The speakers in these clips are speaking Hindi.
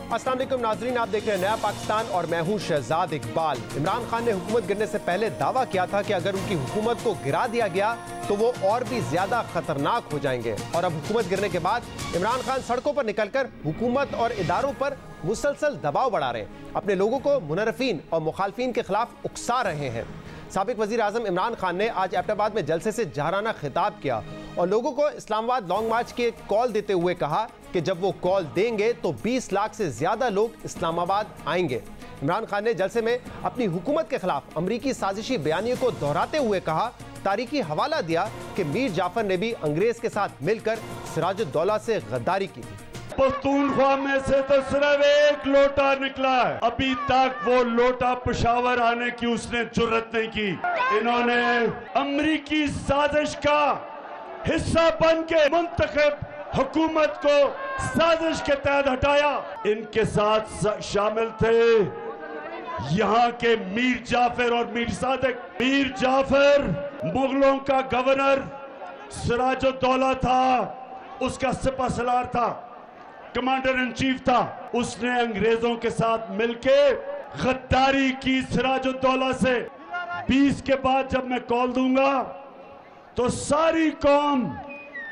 अस्सलाम वालेकुम नाजरीन, आप देख रहे हैं नया पाकिस्तान और मैं हूं शहजाद इकबाल। इमरान खान ने हुकूमत गिरने से पहले दावा किया था कि अगर उनकी हुकूमत को गिरा दिया गया तो वो और भी ज्यादा खतरनाक हो जाएंगे। और अब हुकूमत गिरने के बाद इमरान खान सड़कों पर निकलकर हुकूमत और इदारों पर मुसलसल दबाव बढ़ा रहे हैं, अपने लोगों को मुनरफीन और मुखालफीन के खिलाफ उकसा रहे हैं। साबिक वजीर आजम इमरान खान ने आज एबटाबाद में जलसे से जहराना खिताब किया और लोगों को इस्लामाबाद लॉन्ग मार्च की एक कॉल देते हुए कहा कि जब वो कॉल देंगे तो 20 लाख से ज्यादा लोग इस्लामाबाद आएंगे। इमरान खान ने जलसे में अपनी हुकूमत के खिलाफ अमरीकी साजिशी बयानियों को दोहराते हुए कहा, तारीखी हवाला दिया कि मीर जाफर ने भी अंग्रेज के साथ मिलकर सिराजुद्दौला से गद्दारी की थी। पख्तूनख्वा में से तो सिर्फ एक लोटा निकला है, अभी तक वो लोटा पेशावर आने की उसने जुर्रत नहीं की। इन्होंने अमरीकी साजिश का हिस्सा बन के मुंतखब हुकूमत को साजिश के तहत हटाया। इनके साथ शामिल थे यहाँ के मीर जाफर और मीर सादिक। मीर जाफर मुगलों का गवर्नर सिराजुद्दौला था, उसका सिपहसालार था, कमांडर इन चीफ था। उसने अंग्रेजों के साथ मिलके गद्दारी की सिराजुद्दौला से। 20 के बाद जब मैं कॉल दूंगा तो सारी कौम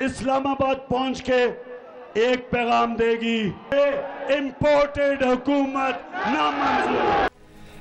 इस्लामाबाद पहुंच के एक पैगाम देगी, इंपोर्टेड हुकूमत नामंजूर।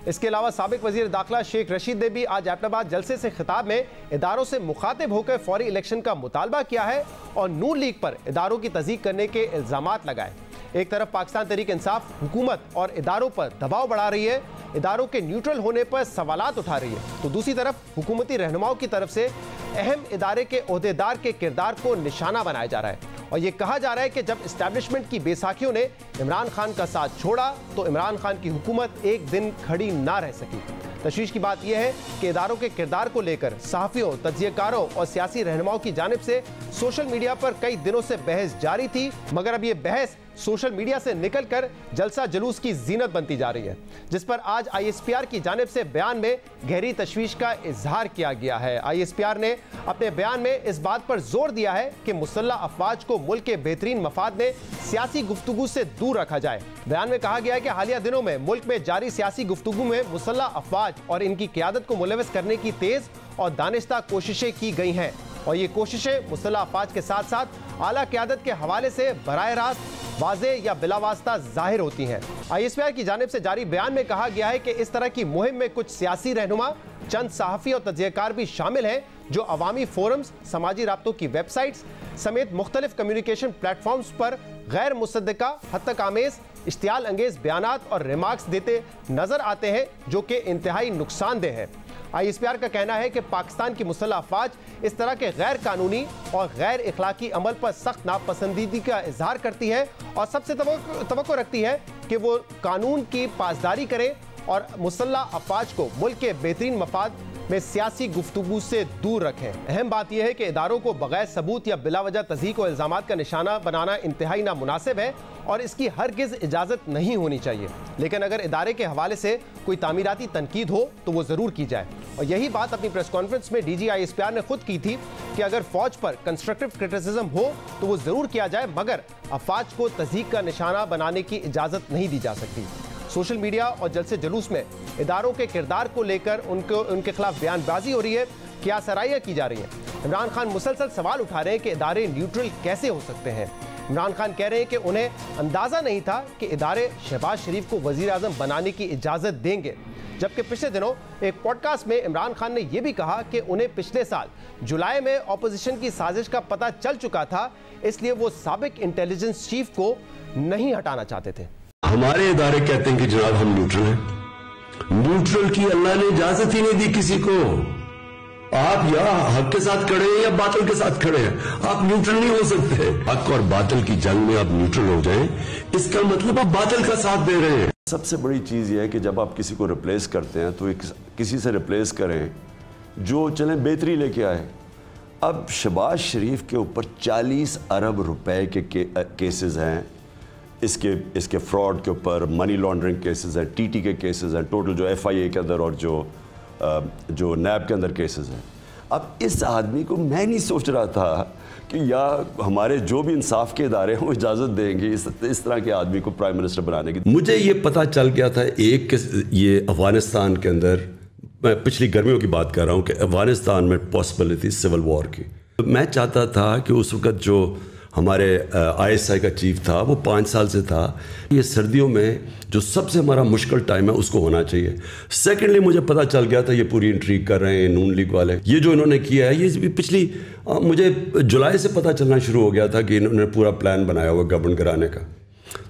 इसके अलावा साबिक वजीर दाखिला शेख रशीद ने भी आज एबटाबाद जलसे से खिताब में इदारों से मुखातिब होकर फौरी इलेक्शन का मुतालबा किया है और नून लीग पर इदारों की तज़ीक करने के इल्जामात लगाए। एक तरफ पाकिस्तान तहरीक इंसाफ हुकूमत और इदारों पर दबाव बढ़ा रही है, इदारों के न्यूट्रल होने पर सवालात उठा रही है, तो दूसरी तरफ हुकूमती रहनुमाओं की तरफ से अहम इदारे के ओहदेदार के किरदार को निशाना बनाया जा रहा है और ये कहा जा रहा है कि जब इस्टेब्लिशमेंट की बेसाखियों ने इमरान खान का साथ छोड़ा तो इमरान खान की हुकूमत एक दिन खड़ी ना रह सकी। तशवीश की बात यह है कि इदारों के किरदार को लेकर सहाफ़ियों, तज्ज़ियेकारों और सियासी रहनुमाओं की जानिब से सोशल मीडिया पर कई दिनों से बहस जारी थी, मगर अब ये बहस सोशल मीडिया से निकलकर जलसा जुलूस की जीनत बनती जा रही है, जिस पर आज ISPR की जानिब से बयान में गहरी तशवीश का इजहार किया गया है। ISPR ने अपने बयान में इस बात पर जोर दिया है कि मुसल्लह अफवाज को मुल्क के बेहतरीन मफाद में सियासी गुफ्तगू से दूर रखा जाए। बयान में कहा गया है कि हालिया दिनों में मुल्क में जारी सियासी गुफ्तगू में मुसल्लह अफवाज और इनकी क़यादत को मुलविस करने की तेज और दानिश्ता कोशिशें की गई हैं और ये कोशिशें मुसल्लह अफवाज के साथ साथ आला क़यादत के हवाले से बराह रास्त वाज़े या बिलावास्ता जाहिर होती हैं। ISPR की जानिब से जारी बयान में कहा गया है कि इस तरह की मुहिम में कुछ सियासी रहनुमा, चंद सहाफ़ी और तज्ज़ियेकार भी शामिल हैं जो अवामी फोरम्स, समाजी राब्तों की वेबसाइट्स समेत मुख्तलिफ कम्युनिकेशन प्लेटफॉर्म्स पर गैर मुसद्दका, हद तक आमेज, इश्तियाल अंगेज बयानात और रिमार्क्स देते नजर आते हैं जो कि इंतहाई नुकसानदेह है। ISPR का कहना है कि पाकिस्तान की मुसल्लह अफवाज इस तरह के गैर कानूनी और गैर इखलाकी अमल पर सख्त नापसंदीदी का इजहार करती है और सबसे तवक्को रखती है कि वो कानून की पासदारी करें और मुसल्लह अफवाज को मुल्क के बेहतरीन मफाद में सियासी गुफ्तगू से दूर रखें। अहम बात यह है कि इदारों को बगैर सबूत या बिलावजह तज़हीक और इल्ज़ामात का निशाना बनाना इंतहाई नामुनासिब है और इसकी हरगिज़ इजाज़त नहीं होनी चाहिए, लेकिन अगर इदारे के हवाले से कोई तामीराती तनकीद हो तो वो ज़रूर की जाए। और यही बात अपनी प्रेस कॉन्फ्रेंस में DG ISPR ने खुद की थी कि अगर फौज पर कंस्ट्रक्टिव क्रिटिसिज्म हो तो वो ज़रूर किया जाए, मगर अफवाज को तज़हीक का निशाना बनाने की इजाज़त नहीं दी जा सकती। सोशल मीडिया और जलसे जुलूस में इदारों के किरदार को लेकर उनके खिलाफ बयानबाजी हो रही है, क्या सराहियाँ की जा रही है। इमरान खान मुसलसल सवाल उठा रहे हैं कि इदारे न्यूट्रल कैसे हो सकते हैं। इमरान खान कह रहे हैं कि उन्हें अंदाज़ा नहीं था कि इदारे शहबाज शरीफ को वज़ीर आज़म बनाने की इजाज़त देंगे, जबकि पिछले दिनों एक पॉडकास्ट में इमरान खान ने यह भी कहा कि उन्हें पिछले साल जुलाई में ऑपोजिशन की साजिश का पता चल चुका था, इसलिए वो साबिक इंटेलिजेंस चीफ को नहीं हटाना चाहते थे। हमारे इदारे कहते हैं कि जनाब हम न्यूट्रल हैं। न्यूट्रल की अल्लाह ने इजाजत ही नहीं दी किसी को। आप या हक के साथ खड़े हैं या बातिल के साथ खड़े हैं, आप न्यूट्रल नहीं हो सकते। हक और बातिल की जंग में आप न्यूट्रल हो जाएं, इसका मतलब आप बातिल का साथ दे रहे हैं। सबसे बड़ी चीज़ यह है कि जब आप किसी को रिप्लेस करते हैं तो किसी से रिप्लेस करें जो चलें बेहतरी लेके आए। अब शहबाज शरीफ के ऊपर 40 अरब रुपए के केसेस हैं, इसके फ्रॉड के ऊपर मनी लॉन्ड्रिंग केसेस हैं, TT के केसेस हैं, टोटल जो FIA के अंदर और जो NAB के अंदर केसेस हैं। अब इस आदमी को मैं नहीं सोच रहा था कि या हमारे जो भी इंसाफ के इदारे हैं वो इजाज़त देंगे इस तरह के आदमी को प्राइम मिनिस्टर बनाने की। मुझे ये पता चल गया था ये अफ़गानिस्तान के अंदर, मैं पिछली गर्मियों की बात कर रहा हूँ, कि अफ़गानिस्तान में पॉसिबिलिटी सिविल वॉर की। तो मैं चाहता था कि उस वक़्त जो हमारे ISI का चीफ था वो 5 साल से था, ये सर्दियों में जो सबसे हमारा मुश्किल टाइम है उसको होना चाहिए। सेकेंडली मुझे पता चल गया था ये पूरी इंट्रीग कर रहे हैं नून लीग वाले, ये जो इन्होंने किया है ये पिछली मुझे जुलाई से पता चलना शुरू हो गया था कि इन्होंने पूरा प्लान बनाया हुआ गवर्न कराने का।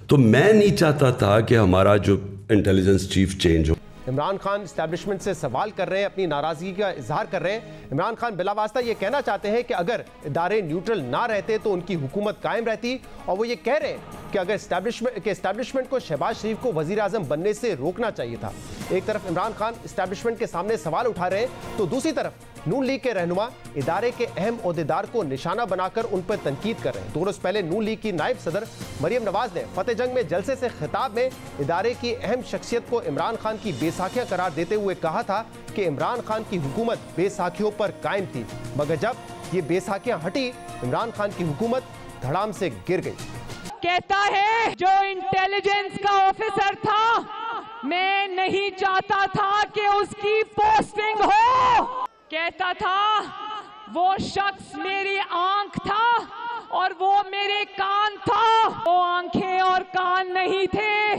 तो मैं नहीं चाहता था कि हमारा जो इंटेलिजेंस चीफ चेंज हो। इमरान खान इस्टेब्लिशमेंट से सवाल कर रहे हैं, अपनी नाराजगी का इजहार कर रहे हैं। इमरान खान बिलावास्ता ये कहना चाहते हैं कि अगर इदारे न्यूट्रल ना रहते तो उनकी हुकूमत कायम रहती, और वो ये कह रहे हैं कि अगर इस्टेब्लिशमेंट को शहबाज शरीफ को वजीर आजम बनने से रोकना चाहिए था। एक तरफ इमरान खान इस्टेब्लिशमेंट के सामने सवाल उठा रहे हैं, तो दूसरी तरफ नून लीग के रहनुमा इदारे के अहम ओहदेदार को निशाना बनाकर उन पर तनकीद कर रहे हैं। 2 रोज पहले नून लीग की नायब सदर मरियम नवाज ने फतेह जंग में जलसे से खिताब में इदारे की अहम शख्सियत को इमरान खान की बेसाखियां करार देते हुए कहा था कि इमरान खान की हुकूमत बेसाखियों पर कायम थी, मगर जब ये बेसाखियां हटी इमरान खान की हुकूमत धड़ाम से गिर गई। कहता है जो इंटेलिजेंस का ऑफिसर था मैं नहीं चाहता था कि उसकी पोस्टिंग हो। कहता था वो शख्स मेरी आंख था और वो मेरे कान था। वो आंखें और कान नहीं थे,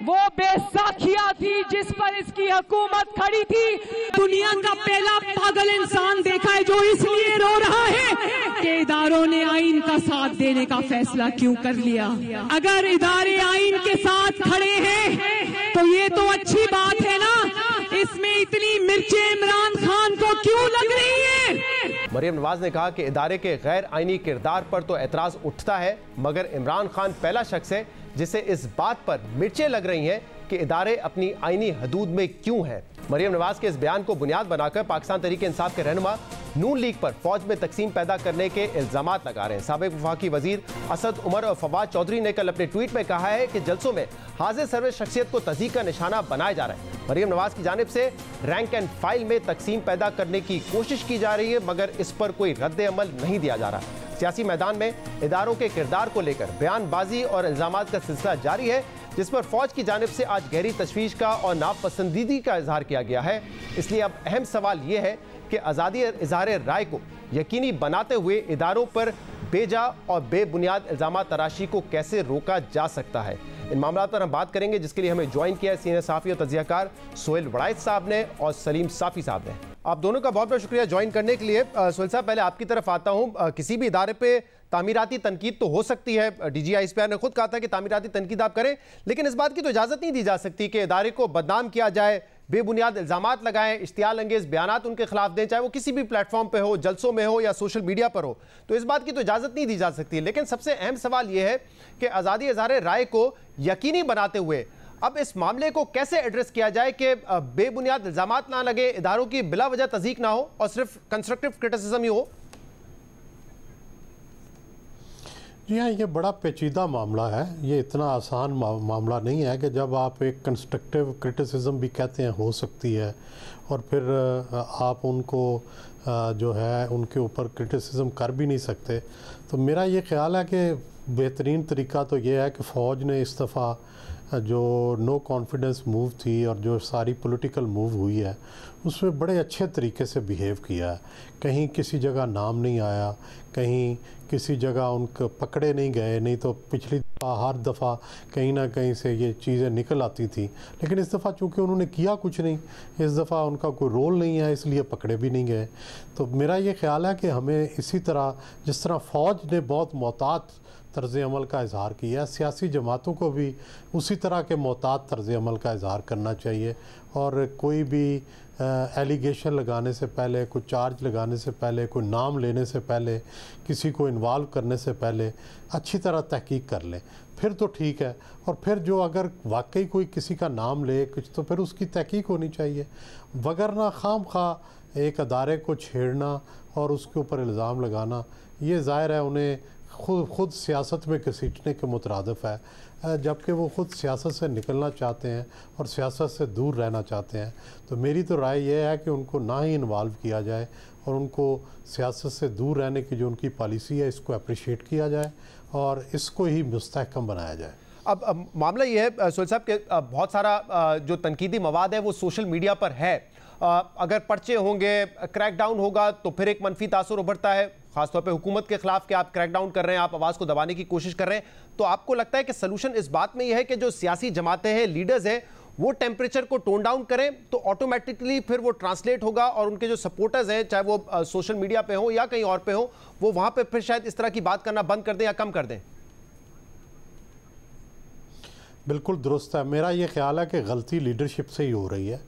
वो बेसाखिया थी जिस पर इसकी हुकूमत खड़ी थी। दुनिया का पहला पागल इंसान देखा है जो इसलिए रो रहा है कि इदारों ने आइन का साथ देने का फैसला क्यों कर लिया। अगर इदारे आइन के साथ खड़े हैं तो ये तो अच्छी बात है ना, इसमें इतनी मिर्चें इमरान खान को क्यों लग रही है। मरियम नवाज ने कहा कि इदारे के गैर आईनी किरदार पर तो एतराज उठता है, मगर इमरान खान पहला शख्स है जिसे इस बात पर मिर्चें लग रही हैं कि इदारे अपनी आईनी हदूद में क्यों हैं। मरियम नवाज के इस बयान को बुनियाद बनाकर पाकिस्तान तहरीक इंसाफ के रहनुमा नून लीग पर फौज में तकसीम पैदा करने के इल्जामात लगा रहे हैं। साबिक वफाकी वजीर असद उमर और फवाद चौधरी ने कल अपने ट्वीट में कहा है कि जलसों में हाजिर सर्वे शख्सियत को तज़ीक का निशाना बनाया जा रहा है। मरियम नवाज की जानिब से रैंक एंड फाइल में तकसीम पैदा करने की कोशिश की जा रही है, मगर इस पर कोई रद्द अमल नहीं दिया जा रहा। सियासी मैदान में इदारों के किरदार को लेकर बयानबाजी और इल्जामात का सिलसिला जारी है, जिस पर फौज की जानिब से आज गहरी तशवीश का और नापसंदीदी का इजहार किया गया है। इसलिए अब अहम सवाल यह है कि आज़ादी इजहार राय को यकीनी बनाते हुए इदारों पर बेजा और बेबुनियाद इल्जामात तराशी को कैसे रोका जा सकता है। इन मामलों पर हम बात करेंगे, जिसके लिए हमें ज्वाइन किया है सीनियर साफ़ी और तजियाकार सोहेल वड़ाइच साहब ने और सलीम साफ़ी साहब ने। आप दोनों का बहुत बहुत शुक्रिया ज्वाइन करने के लिए। सोहेल साहब, पहले आपकी तरफ आता हूँ। किसी भी इदारे पे तामीराती तनकीद तो हो सकती है, DG ISPR ने खुद कहा था कि तामीराती तनकीद आप करें, लेकिन इस बात की तो इजाज़त नहीं दी जा सकती कि इदारे को बदनाम किया जाए, बेबुनियाद इल्जामात लगाएं, इश्तियाल अंगेज बयानात उनके खिलाफ दें, चाहे वो किसी भी प्लेटफॉर्म पे हो, जलसों में हो या सोशल मीडिया पर हो। तो इस बात की तो इजाज़त नहीं दी जा सकती। लेकिन सबसे अहम सवाल यह है कि आज़ादी इजहार राय को यकीनी बनाते हुए अब इस मामले को कैसे एड्रेस किया जाए कि बेबुनियाद इल्जामात ना लगे, इदारों की बिला वजह तज़ीक ना हो और सिर्फ कंस्ट्रक्टिव क्रिटिसिज्म ही हो। जी हाँ, ये बड़ा पेचीदा मामला है। ये इतना आसान मामला नहीं है कि जब आप एक कंस्ट्रक्टिव क्रिटिसिज्म भी कहते हैं हो सकती है और फिर आप उनको जो है उनके ऊपर क्रिटिसिज्म कर भी नहीं सकते। तो मेरा ये ख्याल है कि बेहतरीन तरीका तो ये है कि फ़ौज ने इस दफ़ा जो नो कॉन्फिडेंस मूव थी और जो सारी पॉलिटिकल मूव हुई है उसमें बड़े अच्छे तरीके से बिहेव किया है। कहीं किसी जगह नाम नहीं आया, कहीं किसी जगह उनको पकड़े नहीं गए, नहीं तो पिछली हर दफ़ा कहीं ना कहीं से ये चीज़ें निकल आती थी। लेकिन इस दफ़ा चूँकि उन्होंने किया कुछ नहीं, इस दफ़ा उनका कोई रोल नहीं है, इसलिए पकड़े भी नहीं गए। तो मेरा ये ख्याल है कि हमें इसी तरह, जिस तरह फ़ौज ने बहुत मोहतात तर्ज़ अमल का इजहार किया, सियासी जमातों को भी उसी तरह के मोहतात तर्ज़ अमल का इजहार करना चाहिए। और कोई भी एलिगेशन लगाने से पहले, कोई चार्ज लगाने से पहले, कोई नाम लेने से पहले, किसी को इन्वॉल्व करने से पहले अच्छी तरह तहकीक कर लें, फिर तो ठीक है। और फिर जो अगर वाकई कोई किसी का नाम ले कुछ, तो फिर उसकी तहकीक होनी चाहिए। वगरना खाम खा एक अदारे को छेड़ना और उसके ऊपर इल्ज़ाम लगाना, ये ज़ाहिर है उन्हें खुद सियासत में घसीटने के मुतरादिफ है, जबकि वो ख़ुद सियासत से निकलना चाहते हैं और सियासत से दूर रहना चाहते हैं। तो मेरी तो राय ये है कि उनको ना ही इन्वॉल्व किया जाए और उनको सियासत से दूर रहने की जो उनकी पॉलिसी है इसको अप्रिशिएट किया जाए और इसको ही मुस्तहकम बनाया जाए। अब मामला ये है सोहेल साहब कि बहुत सारा जो तनकीदी मवाद है वो सोशल मीडिया पर है। अगर पर्चे होंगे, क्रैकडाउन होगा तो फिर एक मनफी तासुर उभरता है, खासतौर पे हुकूमत के खिलाफ कि आप क्रैकडाउन कर रहे हैं, आप आवाज़ को दबाने की कोशिश कर रहे हैं। तो आपको लगता है कि सलूशन इस बात में यह है कि जो सियासी जमातें हैं, लीडर्स हैं, वो टेम्परेचर को टोन डाउन करें तो ऑटोमेटिकली फिर वो ट्रांसलेट होगा और उनके जो सपोर्टर्स हैं, चाहे वो सोशल मीडिया पे हो या कहीं और पे हो, वो वहां पे फिर शायद इस तरह की बात करना बंद कर दें या कम कर दें? बिल्कुल दुरुस्त है। मेरा ये ख्याल है कि गलती लीडरशिप से ही हो रही है।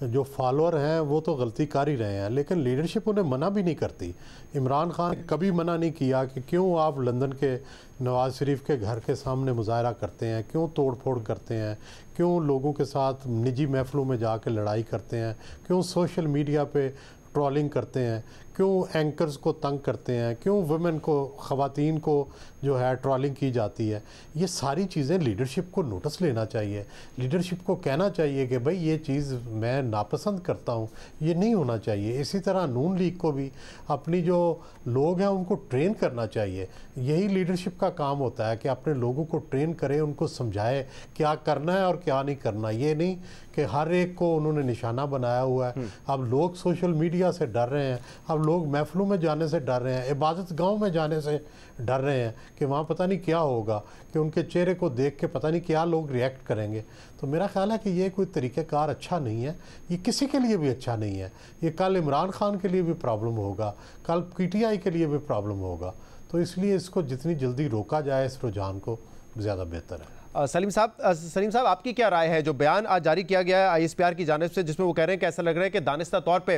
जो फॉलोअर हैं वो तो गलती कर ही रहे हैं, लेकिन लीडरशिप उन्हें मना भी नहीं करती। इमरान खान कभी मना नहीं किया कि क्यों आप लंदन के नवाज़ शरीफ के घर के सामने मुजाहरा करते हैं, क्यों तोड़ फोड़ करते हैं, क्यों लोगों के साथ निजी महफिलों में जाकर लड़ाई करते हैं, क्यों सोशल मीडिया पे ट्रोलिंग करते हैं, क्यों एंकर्स को तंग करते हैं, क्यों वुमेन को, ख़वातीन को जो है ट्रोलिंग की जाती है। ये सारी चीज़ें लीडरशिप को नोटिस लेना चाहिए। लीडरशिप को कहना चाहिए कि भाई ये चीज़ मैं नापसंद करता हूँ, ये नहीं होना चाहिए। इसी तरह नून लीग को भी अपनी जो लोग हैं उनको ट्रेन करना चाहिए। यही लीडरशिप का काम होता है कि अपने लोगों को ट्रेन करें, उनको समझाए क्या करना है और क्या नहीं करना। ये नहीं कि हर एक को उन्होंने निशाना बनाया हुआ है। अब लोग सोशल मीडिया से डर रहे हैं, अब लोग महफिलों में जाने से डर रहे हैं, इबादत गांव में जाने से डर रहे हैं कि वहाँ पता नहीं क्या होगा, कि उनके चेहरे को देख के पता नहीं क्या लोग रिएक्ट करेंगे। तो मेरा ख्याल है कि ये कोई तरीक़ाकार अच्छा नहीं है, ये किसी के लिए भी अच्छा नहीं है। ये कल इमरान खान के लिए भी प्रॉब्लम होगा, कल PTI के लिए भी प्रॉब्लम होगा। तो इसलिए इसको जितनी जल्दी रोका जाए इस रुझान को, ज़्यादा बेहतर है। सलीम साहब आपकी क्या राय है? जो बयान आज जारी किया गया है ISPR की जानिब से, जिसमें वो कह रहे हैं कि ऐसा लग रहा है कि दानिस्ता तौर पे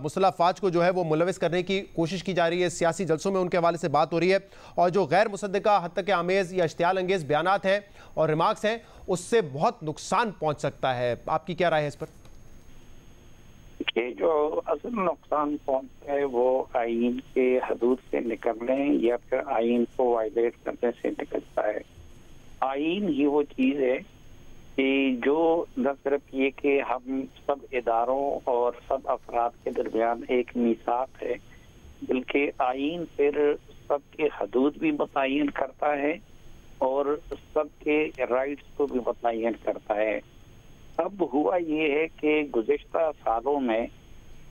मुसल्लह फ़ौज को जो है वो मुलविस करने की कोशिश की जा रही है, सियासी जलसों में उनके हवाले से बात हो रही है, और जो गैर मुसद्दका हद तक आमेज़ या इश्तियाल अंगेज़ बयानात हैं और रिमार्क्स हैं उससे बहुत नुकसान पहुँच सकता है। आपकी क्या राय है इस पर? कि जो असल नुकसान पहुंचता है वो आईन के हदूद से निकलने या फिर आईन को वायलेट करने से निकलता है। आईन ही वो चीज़ है कि जो न सिर्फ ये कि हम सब इदारों और सब अफराद के दरमियान एक मीसाक है, बल्कि आईन फिर सबके हदूद भी मुतय्यन करता है और सबके राइट्स को भी मुतय्यन करता है। अब हुआ ये है कि गुज़िश्ता सालों में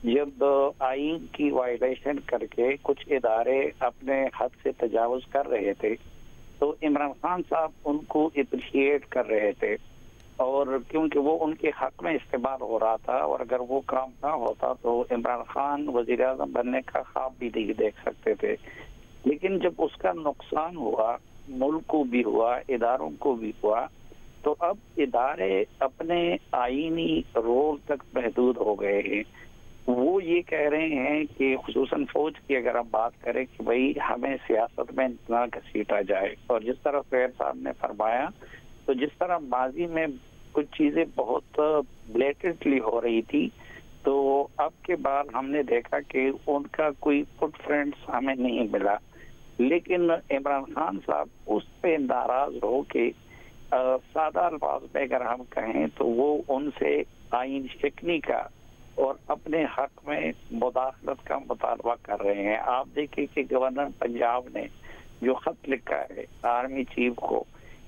जब आईन की वायलेशन करके कुछ इदारे अपने हद से तजावुज़ कर रहे थे तो इमरान खान साहब उनको अप्रिशिएट कर रहे थे, और क्योंकि वो उनके हक में इस्तेमाल हो रहा था, और अगर वो काम ना होता तो इमरान खान वज़ीर आज़म बनने का ख्वाब भी नहीं देख सकते थे। लेकिन जब उसका नुकसान हुआ, मुल्क को भी हुआ, इदारों को भी हुआ, तो अब इदारे अपने आईनी रोल तक महदूद हो गए हैं। वो ये कह रहे हैं कि खुसूसन फौज की अगर हम बात करें कि भाई हमें सियासत में ना घसीटा जाए, और जिस तरह फैर साहब ने फरमाया, तो जिस तरह माजी में कुछ चीज़ें बहुत ब्लेटेंटली हो रही थी, तो अब के बाद हमने देखा कि उनका कोई फुटप्रिंट्स हमें नहीं मिला। लेकिन इमरान खान साहब उस पे नाराज हो के सादा अल्फाज में अगर हम कहें तो वो उनसे आईन शिकनी का और अपने हक में मुदाखलत का मुतालबा कर रहे हैं। आप देखिए कि गवर्नर पंजाब ने जो खत लिखा है आर्मी चीफ को,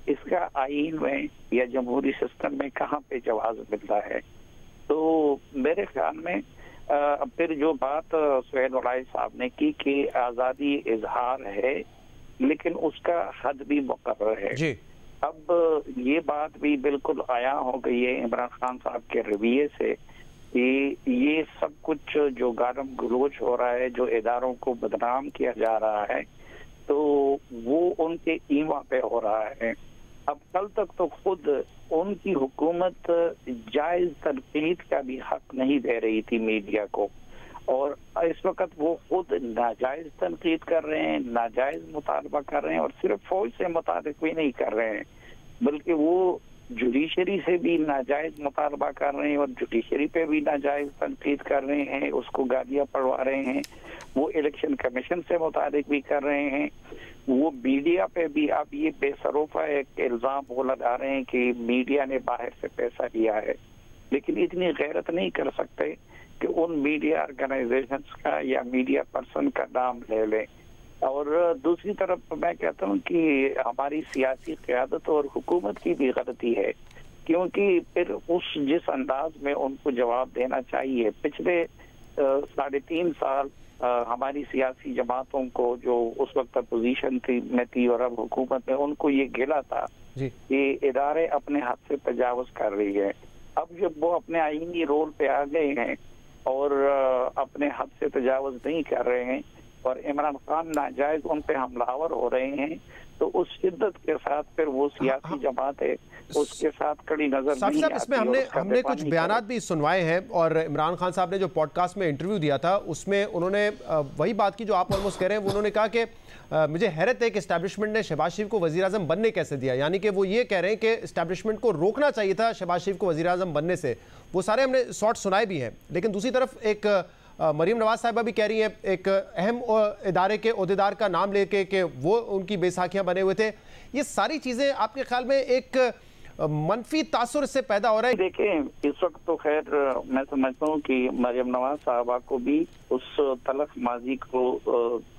इसका आईन में या जमहूरी सिस्टम में कहाँ पे जवाब मिलता है? तो मेरे ख्याल में फिर जो बात सुहेल वलाई साहब ने की कि आज़ादी इजहार है लेकिन उसका हद भी मुकर्रर है जी। अब ये बात भी बिल्कुल आया हो गई है इमरान खान साहब के रवैये से कि ये सब कुछ जो गालम गलोच हो रहा है, जो इदारों को बदनाम किया जा रहा है, तो वो उनके ईमा पे हो रहा है। अब कल तक तो खुद उनकी हुकूमत जायज तनकीद का भी हक नहीं दे रही थी मीडिया को, और इस वक्त वो खुद नाजायज तनकीद कर रहे हैं, नाजायज मुतालबा कर रहे हैं, और सिर्फ फौज से मुताबिक भी नहीं कर रहे हैं, बल्कि वो जुडिशरी से भी नाजायज मुतालबा कर रहे हैं और जुडिशरी पे भी नाजायज तनकीद कर रहे हैं, उसको गालियाँ पढ़वा रहे हैं। वो इलेक्शन कमीशन से मुताबिक भी कर रहे हैं। वो मीडिया पे भी अब ये बेसरोफा एक इल्ज़ाम वो लगा रहे हैं कि मीडिया ने बाहर से पैसा लिया है, लेकिन इतनी गैरत नहीं कर सकते कि उन मीडिया ऑर्गेनाइजेशंस का या मीडिया पर्सन का नाम ले लें। और दूसरी तरफ मैं कहता हूँ कि हमारी सियासी क़यादत और हुकूमत की भी गलती है, क्योंकि फिर जिस अंदाज में उनको जवाब देना चाहिए, पिछले 3.5 साल हमारी सियासी जमातों को जो उस वक्त अपोजिशन में थी और अब हुकूमत में, उनको ये गिला था कि इदारे अपने हाथ से तजावुज कर रही है। अब जब वो अपने आईनी रोल पे आ गए हैं और अपने हद से तजावुज नहीं कर रहे हैं और इमरान खान नाजायज उन पे हमलावर हो रहे हैं, तो उस शिद्दत के साथ फिर वो सियासी जमात है उसके साथ कड़ी नजर नहीं आती। इसमें हमने कुछ बयानात भी सुनवाए हैं और इमरान खान साहब ने जो पॉडकास्ट में इंटरव्यू दिया था उसमें उन्होंने वही बात की जो आप ऑलमोस्ट कह रहे हैं। वो उन्होंने कहा कि मुझे हैरत है कि एस्टैब्लिशमेंट ने शहबाज शरीफ को वज़ीर आज़म बनने कैसे दिया, यानी कि वो ये कह रहे हैं कि एस्टैब्लिशमेंट को रोकना चाहिए था शहबाज शरीफ को वज़ीर आज़म बनने से। वो सारे हमने शॉर्ट सुनाए भी हैं, लेकिन दूसरी तरफ एक मरीम नवाज साहिबा भी कह रही हैं एक अहम इदारे के ओहदेदार का नाम लेके कि वो उनकी बेसाखियां बने हुए थे। ये सारी चीज़ें आपके ख्याल में एक मनफी तासुर से पैदा हो रहा है? देखें, इस वक्त तो खैर मैं समझता हूँ कि मरियम नवाज साहबा को भी उस तलख माजी को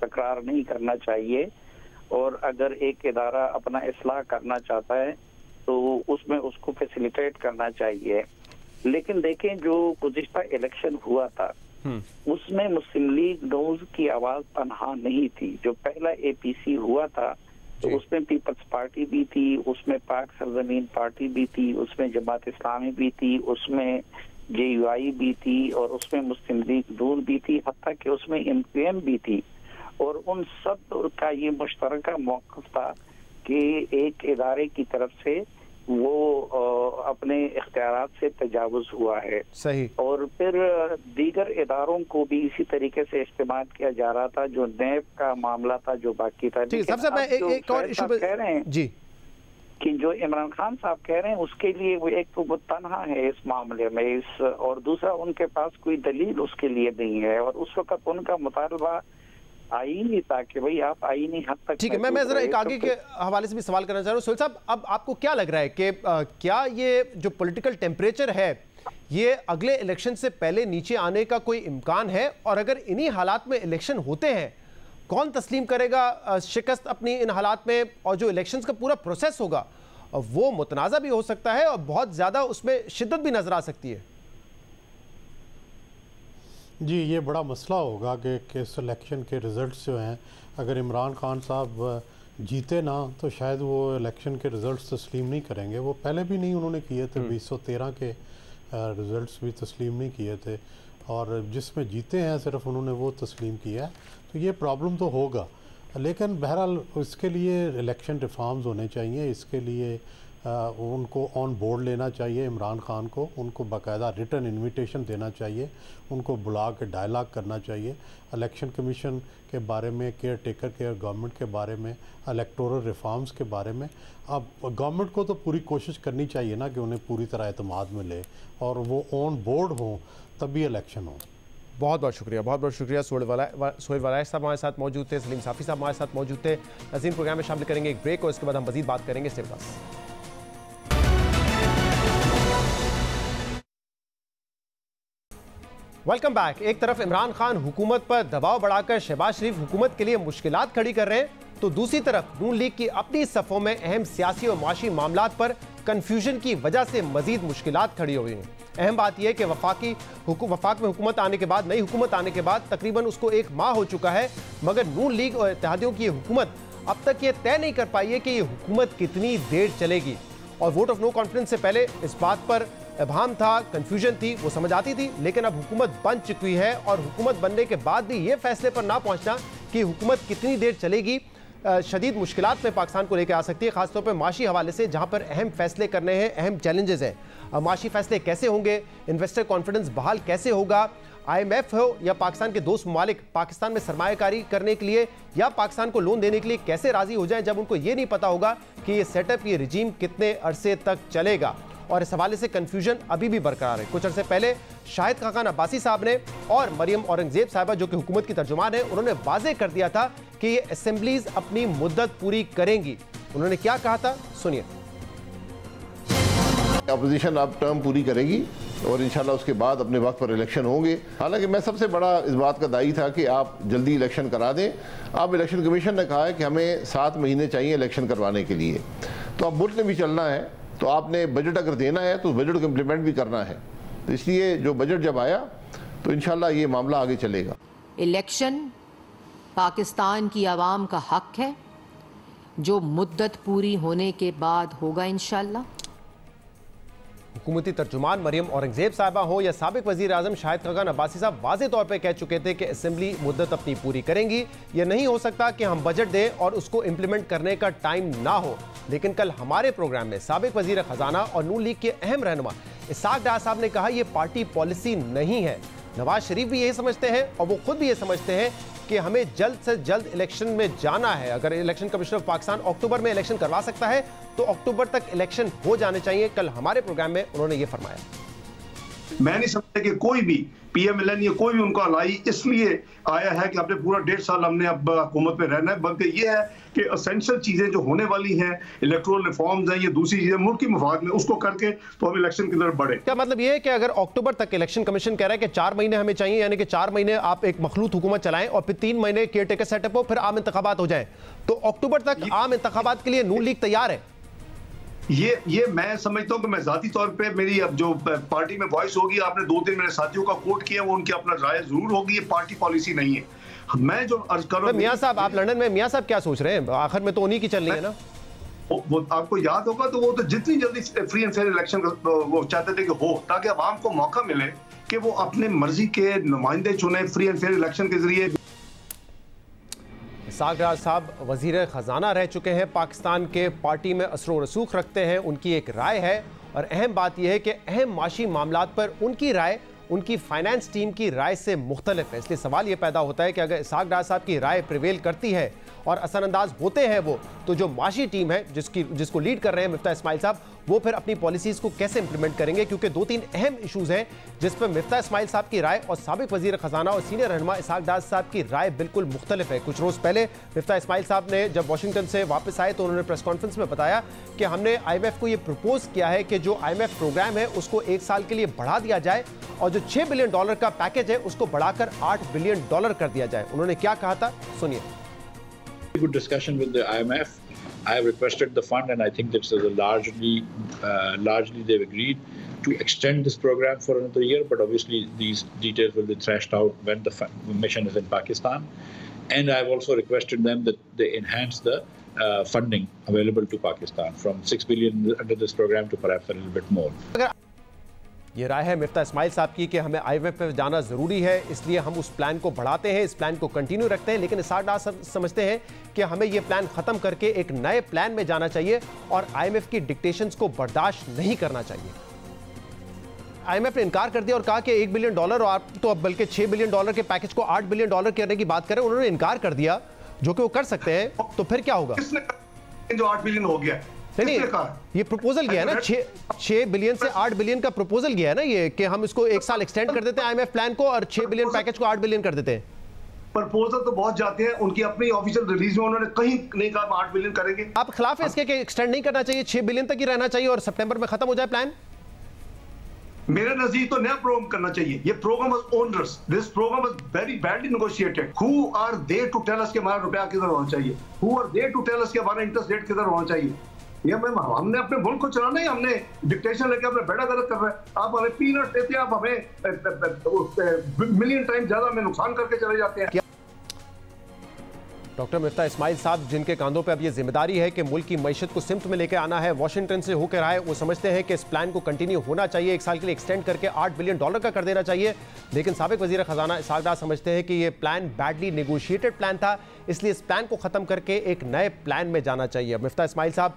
तकरार नहीं करना चाहिए, और अगर एक इदारा अपना इस्लाह करना चाहता है तो उसमें उसको फैसिलिटेट करना चाहिए। लेकिन देखें, जो गुज़िश्ता इलेक्शन हुआ था उसमें मुस्लिम लीग नूज़ की आवाज तनहा नहीं थी। जो पहला APC हुआ था तो उसमें पीपल्स पार्टी भी थी, उसमें पाक सरजमीन पार्टी भी थी, उसमें जमात इस्लामी भी थी, उसमें JUI भी थी और उसमें मुस्लिम लीग नून भी थी, हत्ता कि उसमें MQM भी थी। और उन सब का ये मुश्तरका मौक़िफ़ था कि एक इदारे की तरफ से वो अपने इख्तियारात से तजावुज हुआ है। सही। और फिर दीगर इदारों को भी इसी तरीके से इस्तेमाल किया जा रहा था, जो नैब का मामला था जो बाकी था। सबसे मैं एक और इशू कह रहे हैं जी कि जो इमरान खान साहब कह रहे हैं उसके लिए वो एक तो वो तनहा है इस मामले में, और दूसरा उनके पास कोई दलील उसके लिए नहीं है। और उस वक्त उनका मुतालबा आईनी था कि भाई आप आईनी हद तक। ठीक है, मैं जरा एक आगे के हवाले से भी सवाल करना चाह रहा हूँ। सोहेल साहब, अब आपको क्या लग रहा है कि क्या ये जो पॉलिटिकल टेम्परेचर है ये अगले इलेक्शन से पहले नीचे आने का कोई इम्कान है? और अगर इन्हीं हालात में इलेक्शन होते हैं, कौन तस्लीम करेगा शिकस्त अपनी इन हालात में? और जो इलेक्शन का पूरा प्रोसेस होगा वो मुतनाज़ा भी हो सकता है और बहुत ज़्यादा उसमें शिद्दत भी नजर आ सकती है। जी, ये बड़ा मसला होगा कि इस इलेक्शन के रिज़ल्ट्स जो हैं, अगर इमरान खान साहब जीते ना तो शायद वो इलेक्शन के रिज़ल्ट्स तस्लीम नहीं करेंगे। वो पहले भी नहीं उन्होंने किए थे, 2013 के रिज़ल्ट्स भी तस्लीम नहीं किए थे, और जिसमें जीते हैं सिर्फ उन्होंने वो तस्लीम किया है। तो ये प्रॉब्लम तो होगा, लेकिन बहरहाल इसके लिए इलेक्शन रिफॉर्म्स होने चाहिए। इसके लिए उनको ऑन बोर्ड लेना चाहिए इमरान खान को, उनको बाकायदा रिटन इनविटेशन देना चाहिए, उनको बुला के डायलॉग करना चाहिए इलेक्शन कमीशन के बारे में, केयर टेकर के गवर्नमेंट के बारे में, इलेक्टोरल रिफॉर्म्स के बारे में। अब गवर्नमेंट को तो पूरी कोशिश करनी चाहिए ना कि उन्हें पूरी तरह एतमाद में ले और वो ऑन बोर्ड हों, तभी इलेक्शन हो। बहुत बहुत शुक्रिया, बहुत बहुत शुक्रिया। सोहेल वलायत साहब हमारे साथ मौजूद थे, सलीम साफ़ी साहब हमारे साथ मौजूद थे। नज़ीर प्रोग्राम में शामिल करेंगे एक ब्रेक और इसके बाद हम मज़ीद बात करेंगे। Stay with us. Welcome back. एक तरफ इमरान खान हुकूमत पर दबाव बढ़ाकर शहबाज शरीफ हुकूमत के लिए मुश्किलात खड़ी कर रहे हैं, तो दूसरी तरफ नून लीग की अपनी सफ़ों में अहम सियासी और माशी मामलात पर कन्फ्यूजन की वजह से मजीद मुश्किलात खड़ी हो गई हैं। अहम बात यह है कि वफाक में हुकूमत आने के बाद, नई हुकूमत आने के बाद तकरीबन उसको 1 माह हो चुका है, मगर नून लीग और इत्तेहादियों की हुकूमत अब तक ये तय नहीं कर पाई है कि ये हुकूमत कितनी देर चलेगी। और वोट ऑफ नो कॉन्फिडेंस से पहले इस बात पर इबहम था, कन्फ्यूजन थी, वो समझ आती थी, लेकिन अब हुकूमत बन चुकी है और हुकूमत बनने के बाद भी ये फैसले पर ना पहुंचना कि हुकूमत कितनी देर चलेगी शदीद मुश्किलात में पाकिस्तान को लेकर आ सकती है, खासतौर पर माशी हवाले से, जहां पर अहम फैसले करने हैं, अहम चैलेंजेस हैं। माशी फैसले कैसे होंगे, इन्वेस्टर कॉन्फिडेंस बहाल कैसे होगा, IMF हो या पाकिस्तान के दोस्त ममालिक पाकिस्तान में सरमायाकारी करने के लिए या पाकिस्तान को लोन देने के लिए कैसे राजी हो जाए, जब उनको ये नहीं पता होगा कि ये सेटअप, ये रिजीम कितने अरसे तक चलेगा। और इस हवाले से कन्फ्यूजन अभी भी बरकरार है। कुछ अरसे पहले शाहिद खाकान अब्बासी साहब ने और मरियम औरंगजेब साहिबा, जो कि हुकूमत की तर्जुमान है, उन्होंने वाज़ेह कर दिया था कि ये असेंबलीज अपनी मुद्दत पूरी करेंगी। उन्होंने क्या कहा था, सुनिए। अपोजिशन अब टर्म पूरी करेगी और इंशाल्लाह उसके बाद अपने वक्त पर इलेक्शन होंगे। हालांकि मैं सबसे बड़ा इस बात का दाई था कि आप जल्दी इलेक्शन करा दें। अब इलेक्शन कमीशन ने कहा है कि हमें 7 महीने चाहिए इलेक्शन करवाने के लिए, तो अब मुल्क ने भी चलना है, तो आपने बजट अगर देना है तो बजट को इम्प्लीमेंट भी करना है। तो इसलिए जो बजट जब आया तो इंशाल्लाह ये मामला आगे चलेगा। इलेक्शन पाकिस्तान की आवाम का हक है, जो मुद्दत पूरी होने के बाद होगा इंशाल्लाह। हुकूमती तर्जुमान मरियम औरंगजेब साहिबा हो या साबिक वजीर आजम शाहिद खाकान अब्बासी साहब वाज़े तौर पर कह चुके थे कि असेंबली मुद्दत अपनी पूरी करेंगी। यह नहीं हो सकता कि हम बजट दें और उसको इम्प्लीमेंट करने का टाइम ना हो। लेकिन कल हमारे प्रोग्राम में साबिक वजीर खजाना और नून लीग के अहम रहनुमा इसाक डार साहब ने कहा यह पार्टी पॉलिसी नहीं है। नवाज शरीफ भी यही समझते हैं और वो खुद भी ये समझते हैं कि हमें जल्द से जल्द इलेक्शन में जाना है। अगर इलेक्शन कमिश्नर ऑफ पाकिस्तान अक्टूबर में इलेक्शन करवा सकता है तो अक्टूबर तक इलेक्शन हो जाने चाहिए। कल हमारे प्रोग्राम में उन्होंने ये फरमाया। मैं नहीं समझता कि कोई भी PMLN या कोई भी उनका लाई इसलिए आया है कि अपने पूरा 1.5 साल हमने अब हुकूमत में रहना है, बल्कि ये है कि असेंशियल चीजें जो होने वाली हैं, इलेक्टोरल रिफॉर्म्स हैं, ये दूसरी चीजें मुल्क की मफाद में, उसको करके तो हम इलेक्शन की तरफ बढ़े। क्या मतलब ये है कि अगर अक्टूबर तक इलेक्शन कमीशन कह रहा है कि 4 महीने हमें चाहिए, यानी कि 4 महीने आप एक मखलूत हुकूमत चलाएं और फिर 3 महीने केयर टेकर सेटअप हो, फिर आम इंतखाबात हो जाए, तो अक्टूबर तक आम इंतखाबात के लिए नून लीग तैयार है? ये मैं समझता हूं कि मैं जाती तौर पे मेरी अब जो पार्टी में वॉइस होगी, आपने 2-3 मेरे साथियों का कोट किया, वो उनकी अपना राय जरूर होगी, ये पार्टी पॉलिसी नहीं है। मैं जो अर्ज कर रहा हूं, मियां साहब आप लंदन में, मियां साहब क्या सोच रहे हैं? आखिर में तो उन्हीं की चल रही है ना। वो आपको याद होगा तो वो तो जितनी जल्दी फ्री एंड फेयर इलेक्शन वो चाहते थे कि हो, ताकि आवाम को मौका मिले कि वो अपने मर्जी के नुमाइंदे चुने फ्री एंड फेयर इलेक्शन के जरिए। इसाक डार साहब वज़ीर ख़जाना रह चुके हैं, पाकिस्तान के पार्टी में असर व रसूख रखते हैं, उनकी एक राय है और अहम बात यह है कि अहम माशी मामलात पर उनकी राय उनकी फाइनेंस टीम की राय से मुख्तलिफ है। इसलिए सवाल ये पैदा होता है कि अगर इसाक डार साहब की राय प्रिवेल करती है और असरअंदाज होते हैं वो, तो जो माशी टीम है जिसको लीड कर रहे हैं मिफ्ता इस्माइल साहब, वो फिर अपनी पॉलिसीज़ को कैसे इंप्लीमेंट करेंगे? क्योंकि 2-3 अहम इशूज़ हैं जिस पर मिफ्ता इस्माइल साहब की राय और साबिक वज़ीर ख़जाना और सीनियर रहनुमा इसाक डार साहब की राय बिल्कुल मुख्तलिफ है। कुछ रोज़ पहले मिफ्ता इस्माइल साहब ने जब वाशिंगटन से वापस आए तो उन्होंने प्रेस कॉन्फ्रेंस में बताया कि हमने IMF को ये प्रपोज किया है कि जो IMF प्रोग्राम है उसको 1 साल के लिए बढ़ा दिया जाए और जो $6 बिलियन का पैकेज है उसको बढ़ाकर $8 बिलियन कर दिया जाए। उन्होंने क्या कहा था, सुनिए। Good discussion with the IMF. I have requested the fund, and I think that largely they've agreed to extend this program for another year. But obviously, these details will be thrashed out when the mission is in Pakistan. And I've also requested them that they enhance the funding available to Pakistan from $6 billion under this program to perhaps a little bit more. ये राय है मिफ्ता इस्माइल साहब की कि हमें IMF पे जाना ज़रूरी है, इसलिए हम उस प्लान को बढ़ाते हैं, इस प्लान को कंटिन्यू रखते हैं। लेकिन इसाक डार समझते हैं कि हमें ये प्लान ख़त्म करके एक नए प्लान में जाना चाहिए और IMF की डिक्टेशंस को बर्दाश्त नहीं करना चाहिए। IMF ने इनकार कर दिया और कहा कि $1 बिलियन और आप तो अब बल्कि $6 बिलियन के पैकेज को $8 बिलियन करने की बात करें, उन्होंने इनकार कर दिया, जो कि वो कर सकते हैं, तो फिर क्या होगा? जो 8 बिलियन हो गया, नहीं, ये प्रपोजल गया है ना, 6 बिलियन से 8 बिलियन का प्रपोजल गया है ना, ये कि हम इसको 1 साल एक्सटेंड कर देते हैं IMF प्लान को और 6 बिलियन पैकेज को 8 बिलियन कर देते हैं। प्रपोजल तो बहुत जाते हैं, उनकी अपनी ऑफिशियल रिलीज में उन्होंने कहीं नहीं कहा 8 बिलियन करेंगे। आप खिलाफ है इसके कि एक्सटेंड नहीं करना चाहिए, 6 बिलियन तक ही रहना चाहिए और सितंबर में खत्म हो जाए प्लान? मेरे नजदीक तो नया प्रोग्राम करना चाहिए। ये program was onerous, this program was very badly negotiated. Who are they to tell us कि हमारा रुपया किधर होना चाहिए? Who are they to tell us कि हमारा इंटरेस्ट रेट किधर होना चाहिए? ये हमने अपने मुल्क को चलाना है, हमने डिक्टेशन लेके अपने बेड़ा गर्क कर रहे हैं। आप हमें पीनट देते हैं, आप हमें मिलियन टाइम ज्यादा हमें नुकसान करके चले जाते हैं। डॉक्टर मिफ्ता इस्माइल साहब, जिनके कांधों पे अब ये जिम्मेदारी है कि मुल्क की मईशत को सिमत में लेकर आना है, वाशिंगटन से होकर आए, वो समझते हैं कि इस प्लान को कंटिन्यू होना चाहिए, 1 साल के लिए एक्सटेंड करके $8 बिलियन का कर देना चाहिए। लेकिन साबिक वज़ीर ख़जाना इसाक डार समझते हैं कि ये प्लान बैडली नेगोशिएटेड प्लान था, इसलिए इस प्लान को ख़त्म करके एक नए प्लान में जाना चाहिए। मिफ्ता इस्माइल साहब